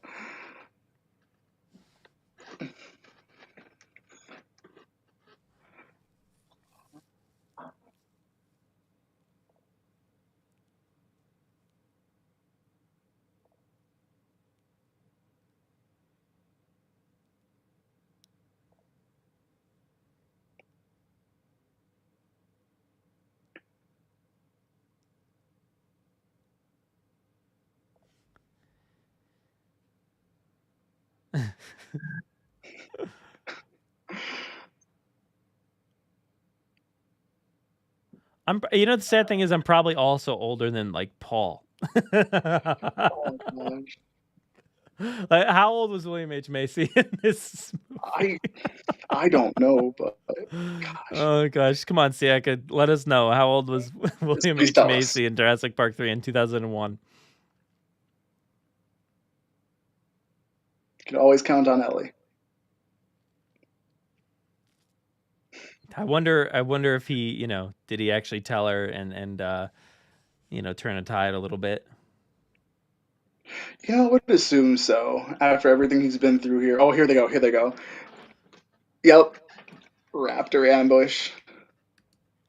You know, the sad thing is I'm probably also older than like Paul. Oh, gosh. Like, how old was William H. Macy in this movie? I don't know, but gosh. Oh gosh, come on, Siaka, let us know how old was William H. Macy in Jurassic Park 3 in 2001. You can always count on Ellie. I wonder if he, you know, did he actually tell her and you know, turn a tide a little bit? Yeah, I would assume so. After everything he's been through here. Oh, here they go. Here they go. Yep. Raptor ambush.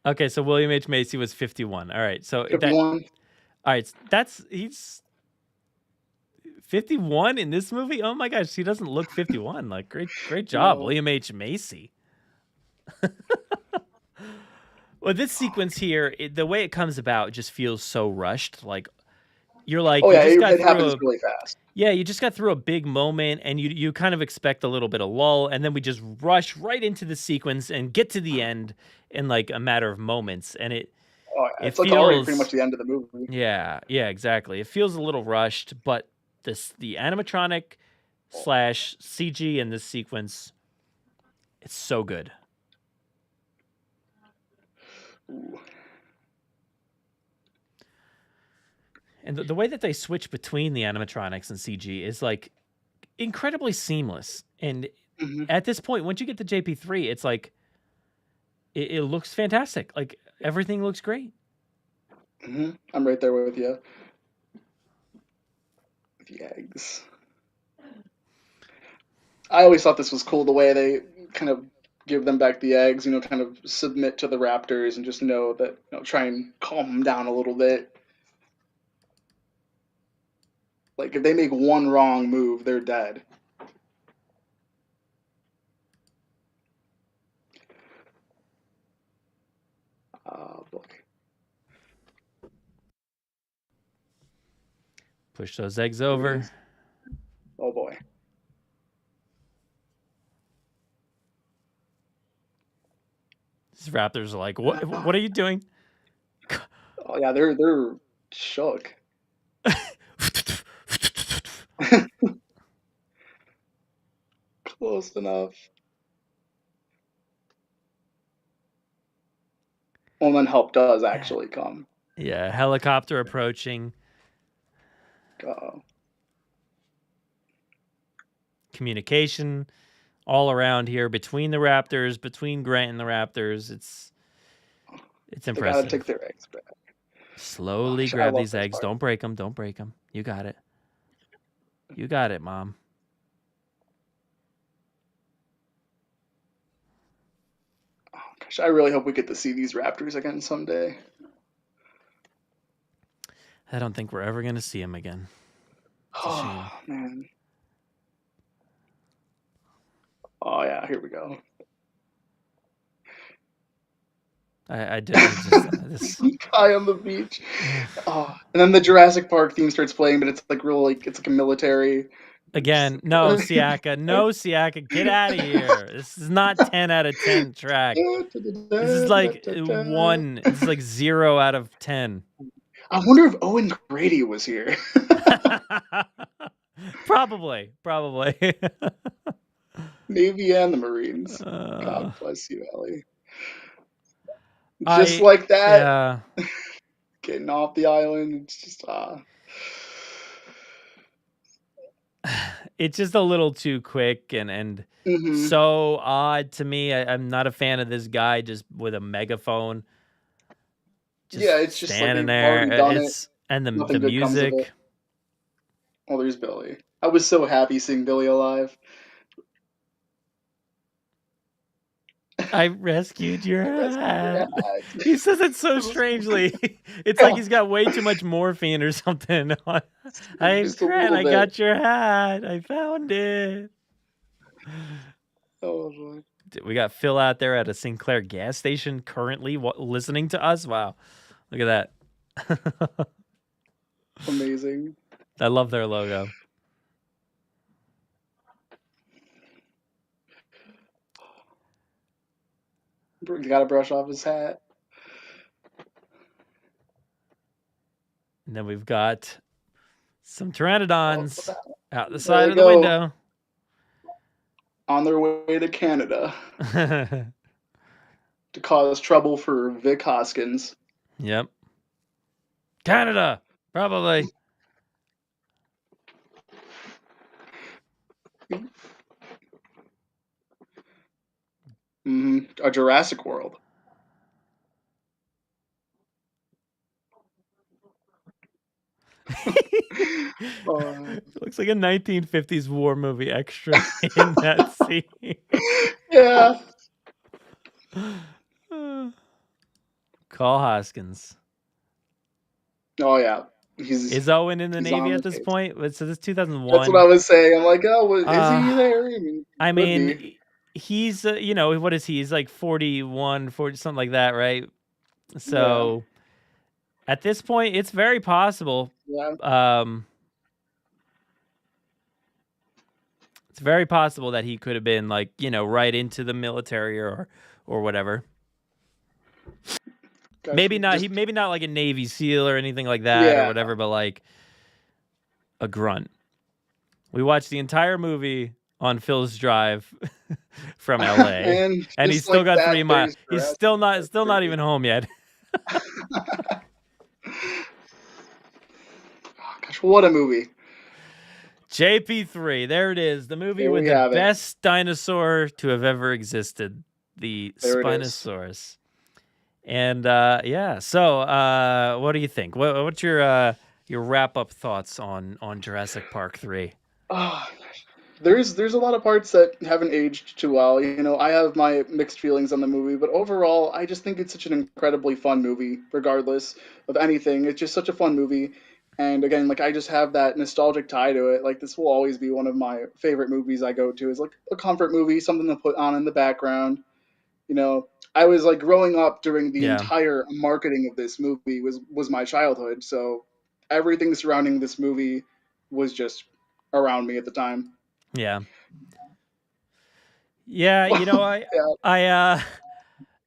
Okay, so William H. Macy was 51. All right, so 51. All right, he's 51 in this movie. Oh my gosh, he doesn't look 51. Like great job, no. William H. Macy. Well, this sequence here, the way it comes about just feels so rushed. Like you're like, oh yeah, it happens really fast. Yeah, you just got through a big moment, and you kind of expect a little bit of lull, and then we just rush right into the sequence and get to the end in like a matter of moments, and it. Oh, yeah. It's like already pretty much the end of the movie. Yeah, exactly. It feels a little rushed, but the animatronic / CG in this sequence, it's so good. Ooh. And the way that they switch between the animatronics and CG is like incredibly seamless. And at this point, once you get to JP3, it's like it looks fantastic. Like everything looks great. I'm right there with you. The eggs. I always thought this was cool, the way they kind of give them back the eggs, you know, kind of submit to the raptors and just know that, you know, try and calm them down a little bit. Like, if they make one wrong move, they're dead. Oh, boy. Push those eggs over. Oh, boy. These raptors are like, what are you doing? Oh, yeah, they're shook. Close enough. Well, then help does actually come. Yeah, helicopter approaching. Communication all around here between the raptors, between Grant and the raptors. It's impressive. They gotta take their eggs back. Slowly grab these eggs. Don't break them. Don't break them. You got it. You got it, Mom. Oh, gosh, I really hope we get to see these raptors again someday. I don't think we're ever going to see him again. It's a shame. Oh, man. Oh, yeah, here we go. I just this guy on the beach. Oh, and then the Jurassic Park theme starts playing, but it's like real, like it's like a military. again. No, Siaka, get out of here. This is not 10 out of 10 track. This is like 1. This is like 0 out of 10. I wonder if Owen Grady was here. Probably. Navy and the Marines. God bless you, Ellie. Just like that. Yeah. Getting off the island. It's just it's just a little too quick and so odd to me. I'm not a fan of this guy just with a megaphone. It's just standing like there. And the music. Oh, there's Billy. I was so happy seeing Billy alive. I rescued your hat. He says it so strangely. It's like he's got way too much morphine or something. I got your hat. I found it. Oh, boy. We got Phil out there at a Sinclair gas station currently listening to us. Wow. Look at that. Amazing. I love their logo. You gotta brush off his hat. And then we've got some pteranodons out the side of the window. On their way to Canada. To cause trouble for Vic Hoskins. Yep. Canada, probably. A Jurassic World. Looks like a 1950s war movie extra in that scene. Yeah. Call Hoskins. Oh, yeah. Is Owen in the Navy at this point? So this 2001. That's what I was saying. I'm like, oh, is he there? I mean he's, what is he? He's like 41, 40, something like that, right? So at this point, it's very possible. Yeah. It's very possible that he could have been like, right into the military or whatever. Gosh, maybe not. Maybe not like a Navy SEAL or anything like that or whatever, but like a grunt. We watched the entire movie on Phil's drive from LA, and he's still got 3 miles. He's still not even home yet. Gosh, what a movie! JP3, there it is, the movie with the best dinosaur to have ever existed, the Spinosaurus. And so what do you think? What's your wrap up thoughts on Jurassic Park 3? There's a lot of parts that haven't aged too well. I have my mixed feelings on the movie, but overall, I just think it's such an incredibly fun movie, regardless of anything. It's just such a fun movie. And again, like, I just have that nostalgic tie to it. Like, this will always be one of my favorite movies I go to. Is like a comfort movie, something to put on in the background. I was like growing up during the entire marketing of this movie was my childhood. So everything surrounding this movie was just around me at the time. Yeah. I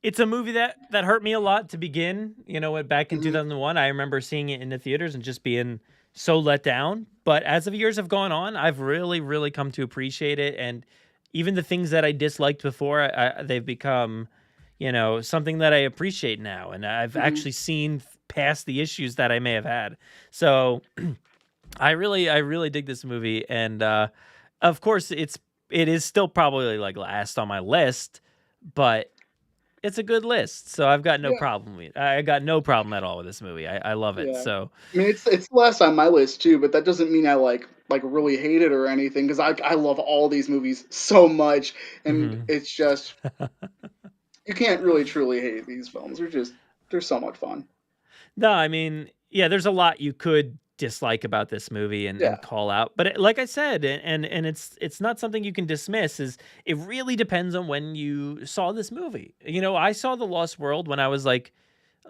it's a movie that hurt me a lot to begin. Back in 2001, I remember seeing it in the theaters and just being so let down. But as the years have gone on, I've really, really come to appreciate it. And even the things that I disliked before, they've become, something that I appreciate now. And I've actually seen past the issues that I may have had. So I really dig this movie. And of course, it is still probably like last on my list, but it's a good list. So I've got no problem with it. I got no problem at all with this movie. I love it. So I mean, it's last on my list too, but that doesn't mean I like really hate it or anything, because I love all these movies so much, and it's just you can't really truly hate these films. They're so much fun. No, I mean, yeah, there's a lot you could dislike about this movie and, Yeah. and call out, but like I said, and it's not something you can dismiss. Is it really depends on when you saw this movie. I saw The Lost World when I was like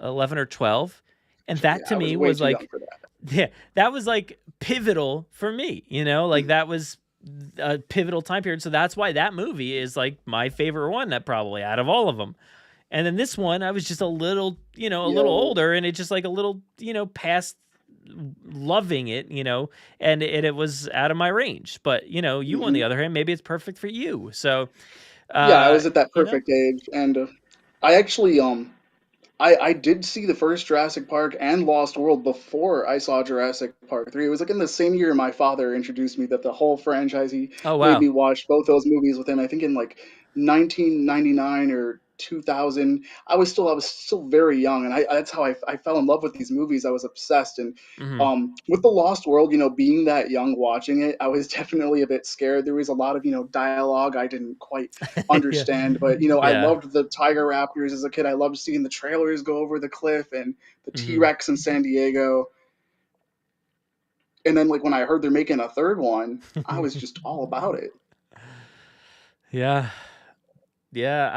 11 or 12, and Yeah, that to I was me way was too young like, for that. yeah, that was like pivotal for me. Like that was a pivotal time period. So that's why that movie is like my favorite one, that probably out of all of them. And then this one, I was just a little, a little Yo. older, and it just like a little, past loving it, and it was out of my range. But you on the other hand, maybe it's perfect for you. So, Yeah, I was at that you know, perfect age, and I actually I did see the first Jurassic Park and Lost World before I saw Jurassic Park 3. It was like in the same year my father introduced me that the whole franchise. He oh made wow, me watch both those movies with him. I think in like 1999 or 2000. I was still very young, and that's how I fell in love with these movies. I was obsessed, and hmm with the Lost World, being that young watching it, I was definitely a bit scared. There was a lot of dialogue I didn't quite yeah, understand, but I yeah, loved the Tiger Raptors as a kid. I loved seeing the trailers go over the cliff and the hmm T-Rex in San Diego. And then like when I heard they're making a third one, I was just all about it. yeah, yeah.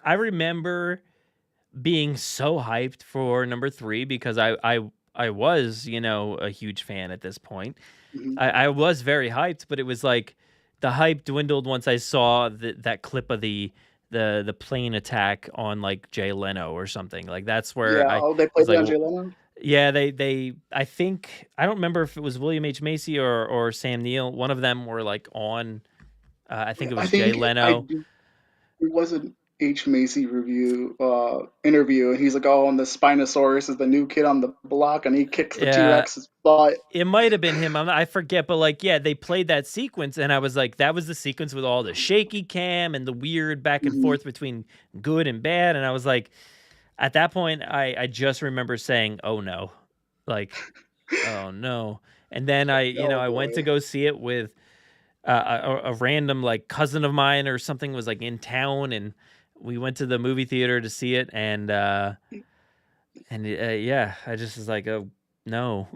I remember being so hyped for number three because I was a huge fan at this point. Mhm. I was very hyped, but it was like the hype dwindled once I saw that clip of the plane attack on like Jay Leno or something. Like that's where Yeah, I oh, they was played it like, on Jay Leno. yeah, they I think I don't remember if it was William H. Macy or Sam Neill. One of them were like on. I think it I was Jay think I Leno. do. It was an H Macy review interview, and he's like, "Oh, and the Spinosaurus is the new kid on the block," and he kicks the T Yeah, Rex's butt. it might have been him. I forget, but like, yeah, they played that sequence, and I was like, that was the sequence with all the shaky cam and the weird back and Mhm. forth between good and bad. And I was like, at that point, I just remember saying, "Oh no," like, "Oh no." And then Oh I went to boy. go see it with a random like cousin of mine or something was like in town, and we went to the movie theater to see it, and yeah, I just was like, "Oh, no."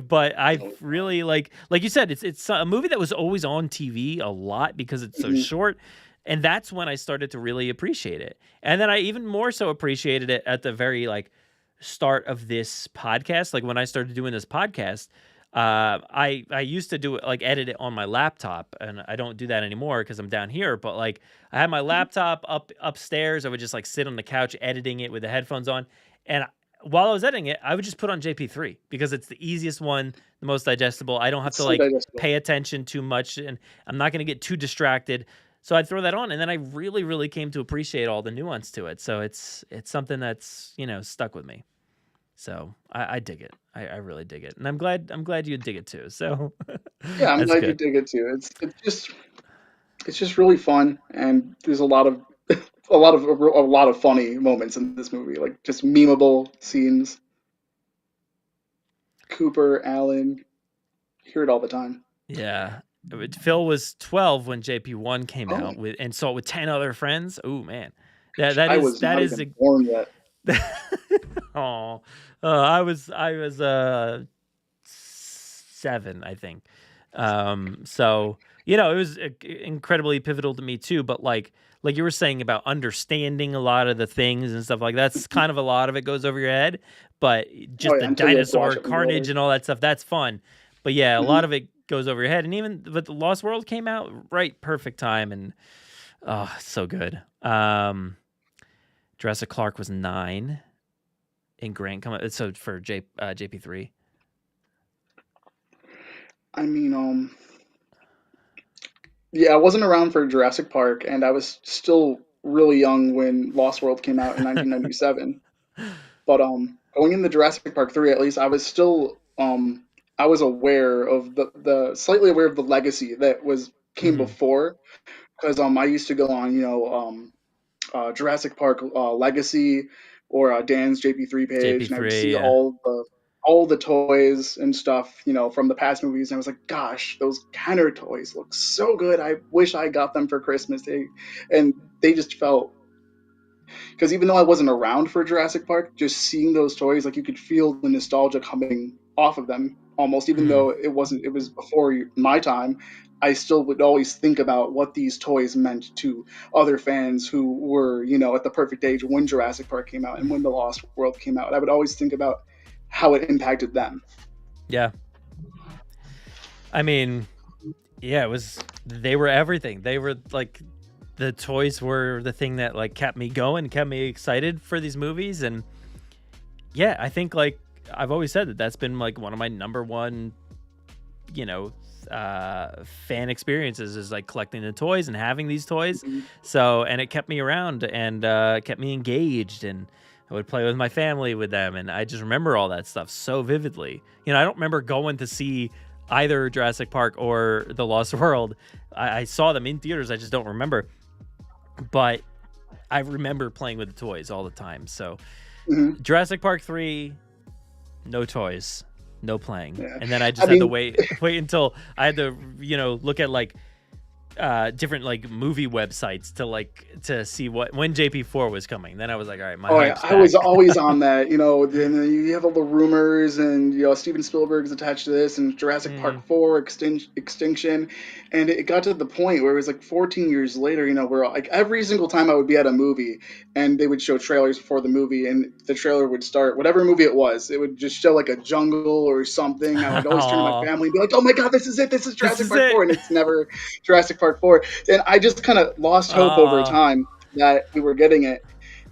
But I Oh, really like you said, it's a movie that was always on TV a lot because it's so mhm. short, and that's when I started to really appreciate it. And then I even more so appreciated it at the very, like, start of this podcast. Like, when I started doing this podcast, I used to do it, like, edit it on my laptop, and I don't do that anymore because 'cause I'm down here, but, like, I had my laptop upstairs. I would just, like, sit on the couch editing it with the headphones on, and while I was editing it, I would just put on JP3 because it's the easiest one, the most digestible. I don't have It's to so like digestible. pay attention too much, and I'm not going to get too distracted. So I'd throw that on, and then I really, really came to appreciate all the nuance to it. So it's something that's stuck with me. So I dig it. I really dig it, and I'm glad you dig it too. So Yeah, I'm that's glad you good. dig it too. It's just really fun, and there's a lot of funny moments in this movie, like just memeable scenes. Cooper, Alan, hear it all the time. Yeah. Phil was 12 when JP1 came Oh, out with and saw it with 10 other friends. Oh man. That I is was that not is even born yet. Oh, I was 7, I think. So it was incredibly pivotal to me too. But like you were saying about understanding a lot of the things and stuff like that's kind of a lot of it goes over your head. But Oh just the yeah, until you like watch dinosaur it when you're carnage older. and all that stuff, that's fun. But yeah, a lot Hmm. of it goes over your head. And even but the Lost World came out right, perfect time, and oh, so good. Jurassic Clark was 9 in Grant come so for JP3. I mean, yeah, I wasn't around for Jurassic Park, and I was still really young when Lost World came out in 1997. But going into Jurassic Park 3, at least I was aware of the slightly aware of the legacy that was came Mhm. before, because I used to go on Jurassic Park Legacy or Dan's JP3 page, and I would JP3, see yeah. all the toys and stuff, from the past movies, and I was like, gosh, those Kenner toys look so good. I wish I got them for Christmas. And they just felt because even though I wasn't around for Jurassic Park, just seeing those toys, like you could feel the nostalgia coming off of them almost, even though it was before my time. I still would always think about what these toys meant to other fans who were, at the perfect age when Jurassic Park came out and when The Lost World came out. I would always think about how it impacted them. Yeah. I mean, yeah, they were everything. They were like, the toys were the thing that like kept me going, kept me excited for these movies. And yeah, I think like I've always said that's been like one of my number one, fan experiences is like collecting the toys and having these toys. So, and it kept me around and kept me engaged, and I would play with my family with them. And I just remember all that stuff so vividly. I don't remember going to see either Jurassic Park or The Lost World. I saw them in theaters. I just don't remember. But I remember playing with the toys all the time. So Jurassic Park 3, no toys, no playing. Yeah. And then I just had to wait until I had to, look at like different like movie websites to see when JP4 was coming. Then I was like, all right, I was always on that, and you have all the rumors, and Steven Spielberg's attached to this, and Jurassic Park 4 Extinction, and it got to the point where it was like 14 years later, where like every single time I would be at a movie and they would show trailers before the movie, and the trailer would start, whatever movie it was, it would just show like a jungle or something. I would always turn to my family and be like, oh my god, this is it, this is Jurassic Park 4, and it's never Jurassic Park 4. And I just kind of lost hope over time that we were getting it.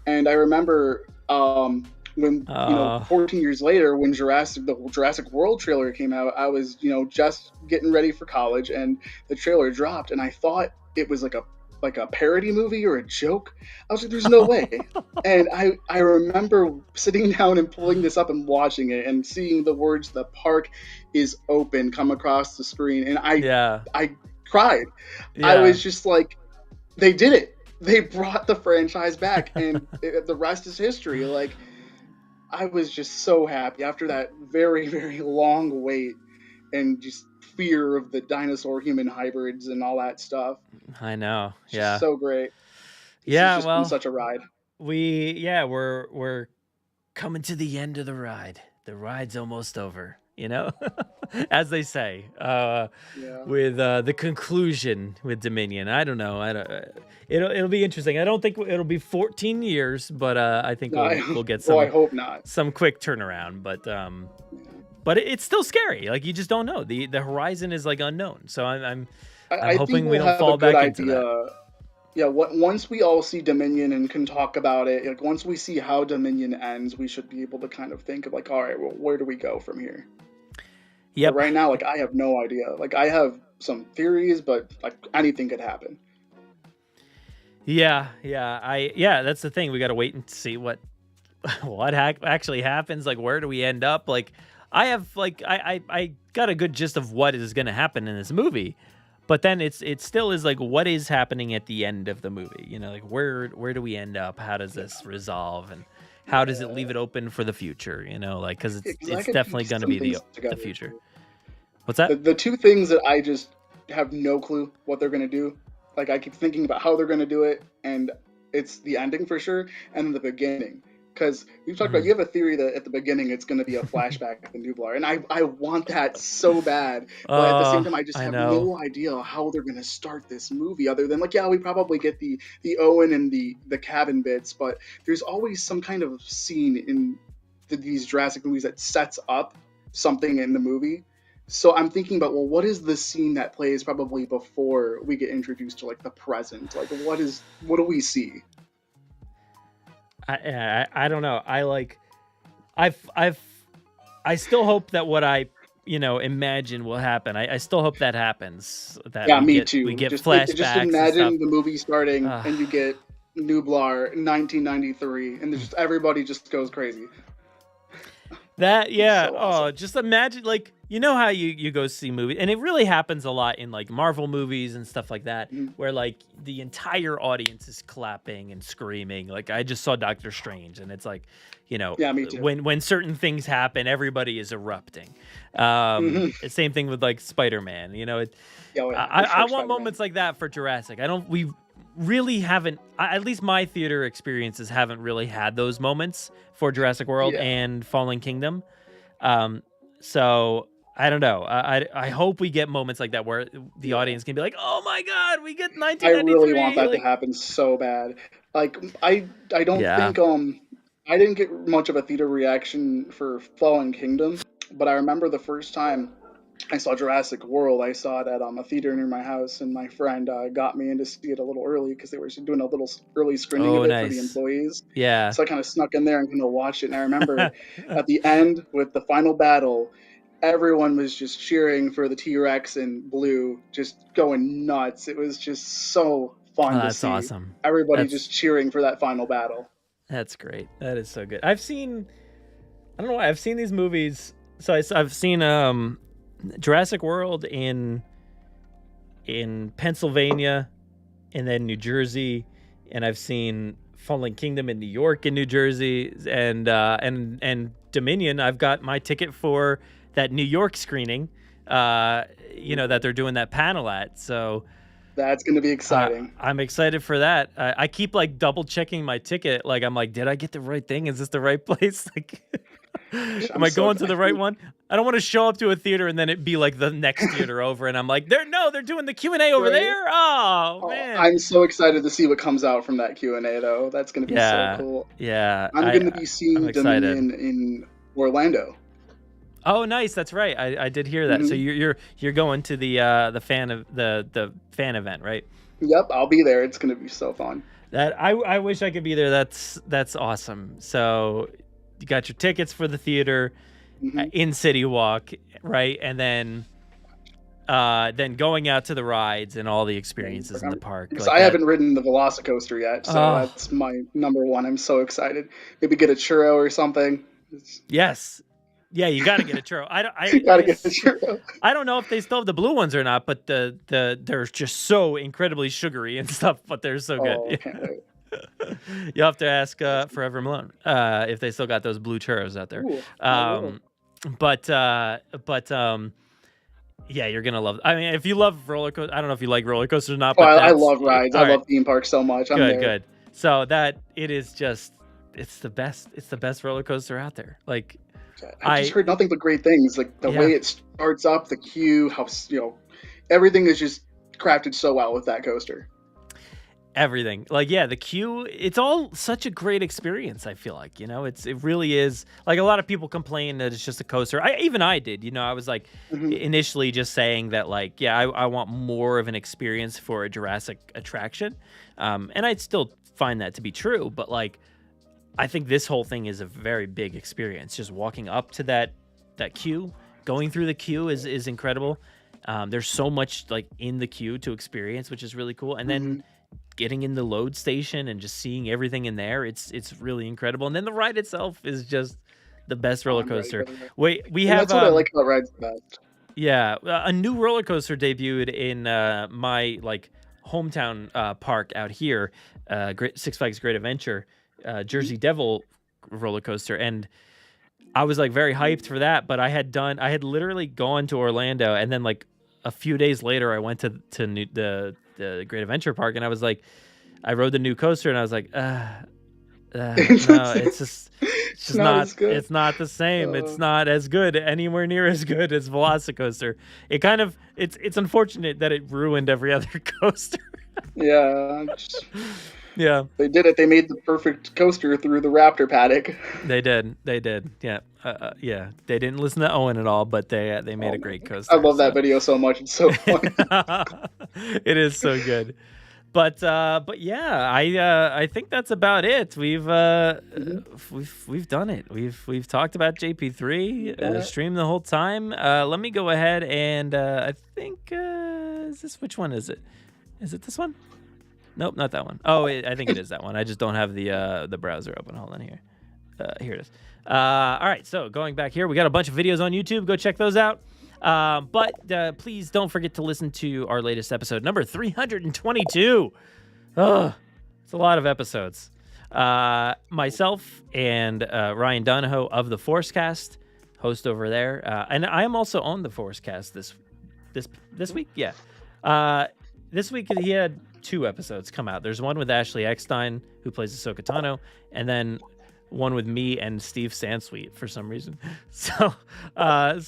And I remember when 14 years later, when the Jurassic World trailer came out, I was just getting ready for college, and the trailer dropped, and I thought it was like a parody movie or a joke. I was like, there's no way. And I remember sitting down and pulling this up and watching it and seeing the words "the park is open" come across the screen, and I cried. I was just like, they did it. They brought the franchise back, and the rest is history. Like, I was just so happy after that very, very long wait and just fear of the dinosaur human hybrids and all that stuff. I know. It's just so great. It's been such a ride. We're coming to the end of the ride. The ride's almost over. As they say, with the conclusion with Dominion. I don't know. It'll be interesting. I don't think it'll be 14 years, but I think we'll get some. I hope not. Some quick turnaround, but it's still scary. Like, you just don't know. The horizon is like unknown. So I'm hoping we don't fall back into that. Yeah, once we all see Dominion and can talk about it, like once we see how Dominion ends, we should be able to kind of think of like, all right, well, where do we go from here? Yep. But right now, like, I have no idea. Like, I have some theories, but like anything could happen. Yeah. That's the thing. We got to wait and see what actually happens. Like, where do we end up? Like, I have like I got a good gist of what is going to happen in this movie, but then it still is like, what is happening at the end of the movie? Like, where do we end up? How does this resolve, and how does it leave it open for the future? Like, because it's definitely going to be the future. What's that? The two things that I just have no clue what they're going to do. Like, I keep thinking about how they're going to do it, and it's the ending for sure, and then the beginning. Because we've talked about, you have a theory that at the beginning it's going to be a flashback of the Nublar, and I want that so bad. But at the same time, I just have no idea how they're going to start this movie, other than like, we probably get the Owen and the cabin bits, but there's always some kind of scene in these Jurassic movies that sets up something in the movie. So I'm thinking about, well, what is the scene that plays probably before we get introduced to like the present? Like, what do we see? I don't know. I still hope that what I imagine will happen. I still hope that happens. Me too. We get flashbacks. Just imagine the movie starting and you get Nublar 1993, and everybody just goes crazy. That so awesome. Just imagine, like, how you go see movies, and it really happens a lot in like Marvel movies and stuff like that, where like the entire audience is clapping and screaming. Like, I just saw Doctor Strange, and it's like, me too. When certain things happen, everybody is erupting. Same thing with like Spider-Man. I want moments like that for Jurassic. really haven't, at least my theater experiences haven't really had those moments for Jurassic World and Fallen Kingdom. So I don't know. I hope we get moments like that where the audience can be like, "Oh my God, we get 1993." I really want that to happen so bad. Like I don't think I didn't get much of a theater reaction for Fallen Kingdom, but I remember the first time I saw Jurassic World, I saw it at a theater near my house, and my friend got me in to see it a little early because they were doing a little early screening of it for the employees. Yeah. So I kind of snuck in there and kind of watched it. And I remember at the end with the final battle, everyone was just cheering for the T-Rex and Blue, just going nuts. It was just so fun to see. That's awesome. Everybody just cheering for that final battle. That's great. That is so good. I don't know why, I've seen these movies. So I've seen Jurassic World in Pennsylvania and then New Jersey, and I've seen Fallen Kingdom in New York and New Jersey, and Dominion. I've got my ticket for that New York screening, that they're doing that panel at. So that's going to be exciting. I'm excited for that. I keep like double checking my ticket. Like I'm like, did I get the right thing? Is this the right place? Like, am I going to the right one? I don't want to show up to a theater and then it be like the next theater over, and I'm like, they're doing the Q&A over there. Oh man, I'm so excited to see what comes out from that Q&A though. That's going to be so cool. Yeah, I'm going to be seeing Dominion in Orlando. Oh, nice. That's right. I did hear that. Mm-hmm. So you're going to the fan event, right? Yep, I'll be there. It's going to be so fun. That I wish I could be there. That's awesome. So you got your tickets for the theater, in City Walk, right? And then going out to the rides and all the experiences in the park. Like I haven't ridden the Velocicoaster yet, so that's my number one. I'm so excited. Maybe get a churro or something. Yes. Yeah, you got to get a churro. Get a churro. I don't know if they still have the blue ones or not, but they're just so incredibly sugary and stuff, but they're so good. Can't wait. You'll have to ask Forever Malone if they still got those blue churros out there. Ooh, yeah, you're gonna love. I mean, if you love roller coasters, I don't know if you like roller coasters or not. But I love rides. I love theme parks so much. Good. So that it is just, it's the best. It's the best roller coaster out there. Like, I just heard nothing but great things. Like the way it starts up, the queue, how everything is just crafted so well with that coaster. Everything, like the queue, it's all such a great experience. I feel like it really is. Like a lot of people complain that it's just a coaster. I did. I was like initially just saying that like I want more of an experience for a Jurassic attraction, and I'd still find that to be true. But like I think this whole thing is a very big experience. Just walking up to that queue, going through the queue is incredible. There's so much like in the queue to experience, which is really cool, and then getting in the load station and just seeing everything in there, it's really incredible. And then the ride itself is just the best roller coaster. We have that's what I like about rides the best. Yeah, a new roller coaster debuted in my like hometown park out here, Six Flags Great Adventure, Jersey Devil roller coaster, and I was like very hyped for that. But I had literally gone to Orlando, and then like a few days later, I went to the Great Adventure Park, and I was like, I rode the new coaster, and I was like, no, it's just not it's not the same. It's not as good, anywhere near as good as Velocicoaster. It kind of it's unfortunate that it ruined every other coaster. Yeah. Yeah. They did it. They made the perfect coaster through the Raptor paddock. They did. Yeah. Yeah. They didn't listen to Owen at all, but they made a great coaster. I love that video so much. It's so fun. It is so good. But yeah, I think that's about it. We've done it. We've talked about JP3 stream the whole time. Let me go ahead and I think which one is it? Is it this one? Nope, not that one. Oh, I think it is that one. I just don't have the browser open. Hold on here. Here it is. All right, so going back here, we got a bunch of videos on YouTube. Go check those out. But please don't forget to listen to our latest episode, number 322. Oh, it's a lot of episodes. Myself and Ryan Donahoe of the Forcecast, host over there, and I am also on the Forcecast this week. Yeah, this week he had 2 episodes come out. There's one with Ashley Eckstein, who plays Ahsoka Tano, and then one with me and Steve Sansweet for some reason. So go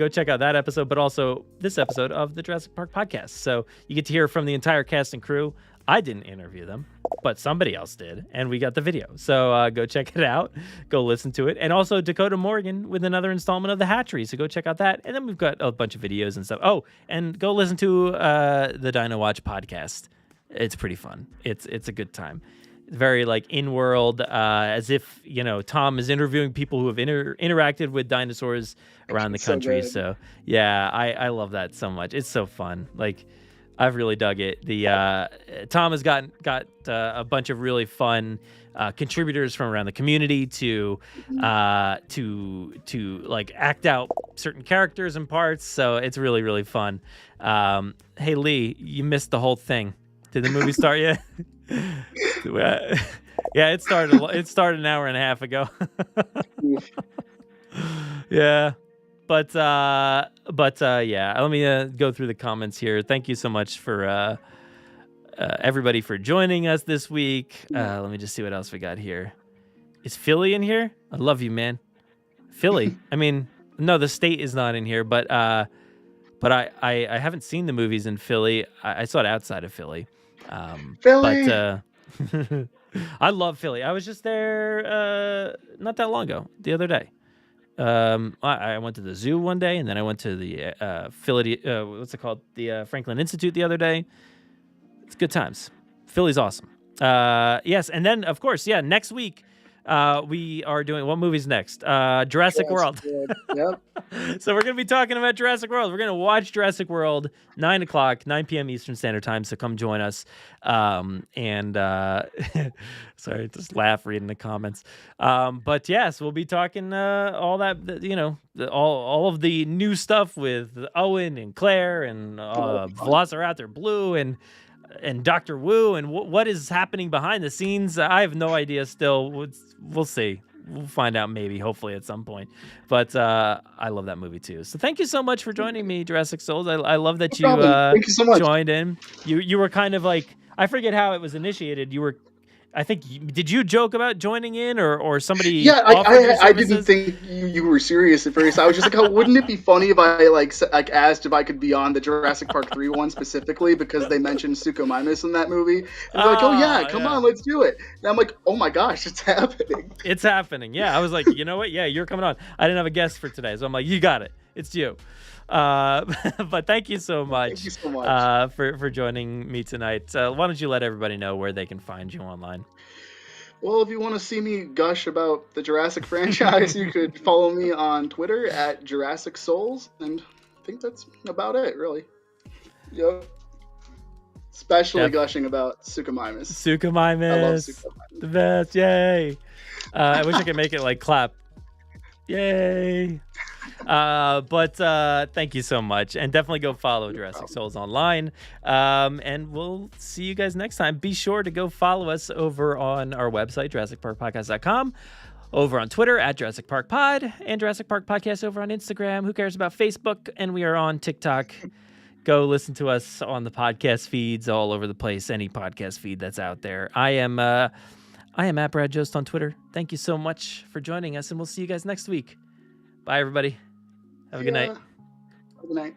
check out that episode, but also this episode of the Jurassic Park podcast. So you get to hear from the entire cast and crew. I didn't interview them, but somebody else did, and we got the video. So go check it out. Go listen to it. And also Dakota Morgan with another installment of The Hatchery. So go check out that. And then we've got a bunch of videos and stuff. Oh, and go listen to the Dino Watch podcast. It's pretty fun. It's a good time. Very like in-world, as if, Tom is interviewing people who have interacted with dinosaurs around the country. So yeah, I love that so much. It's so fun. Like, I've really dug it. The Tom has got a bunch of really fun contributors from around the community to like act out certain characters and parts. So it's really, really fun. Hey Lee, you missed the whole thing. Did the movie start yet? Yeah, it started. It started an hour and a half ago. Yeah. But yeah, let me go through the comments here. Thank you so much for everybody for joining us this week. Let me just see what else we got here. Is Philly in here? I love you, man. Philly. I mean, no, the state is not in here, but I haven't seen the movies in Philly. I saw it outside of Philly. Philly. But I love Philly. I was just there not that long ago, the other day. I went to the zoo one day, and then I went to the Philly, what's it called? The Franklin Institute the other day. It's good times. Philly's awesome. Yes, and then, of course, next week, we are doing, what movie's next? Jurassic World. Yep. So we're going to be talking about Jurassic World. We're going to watch Jurassic World, 9 p.m. Eastern Standard Time, so come join us. Sorry, just laugh reading the comments. But yes, we'll be talking all that, all of the new stuff with Owen and Claire and Velociraptor Blue and Dr. Wu and what is happening behind the scenes. I have no idea still. We'll see. We'll find out maybe, hopefully at some point. But I love that movie too. So thank you so much for joining me, Jurassic Souls. I love that you, thank you so much. Joined in. You were kind of like, I forget how it was initiated. You were, I think, did you joke about joining in or somebody? Yeah, I didn't think you were serious at first. I was just like, wouldn't it be funny if I asked if I could be on the Jurassic Park 3 one specifically because they mentioned Suchomimus in that movie? And they're like, oh yeah, come on, let's do it. And I'm like, oh my gosh, it's happening. It's happening. Yeah, I was like, you know what? Yeah, you're coming on. I didn't have a guest for today, so I'm like, you got it. It's you. But thank you so much. Thank you so much for joining me tonight. Why don't you let everybody know where they can find you online? Well, if you want to see me gush about the Jurassic franchise, you could follow me on Twitter at Jurassic Souls, and I think that's about it, really. Yep. Especially gushing about Suchomimus. Suchomimus. I love Suchomimus. The best. Yay. I wish I could make it like clap. Yay. But thank you so much, and definitely go follow Jurassic Souls online, and we'll see you guys next time. Be sure to go follow us over on our website, JurassicParkPodcast.com, over on Twitter at Jurassic Park Pod, and Jurassic Park Podcast over on Instagram. Who cares about Facebook? And we are on TikTok. Go listen to us on the podcast feeds all over the place, any podcast feed that's out there. I am at Brad Jost on Twitter. Thank you so much for joining us, and we'll see you guys next week. Bye, everybody. Have a good night. Have a good night.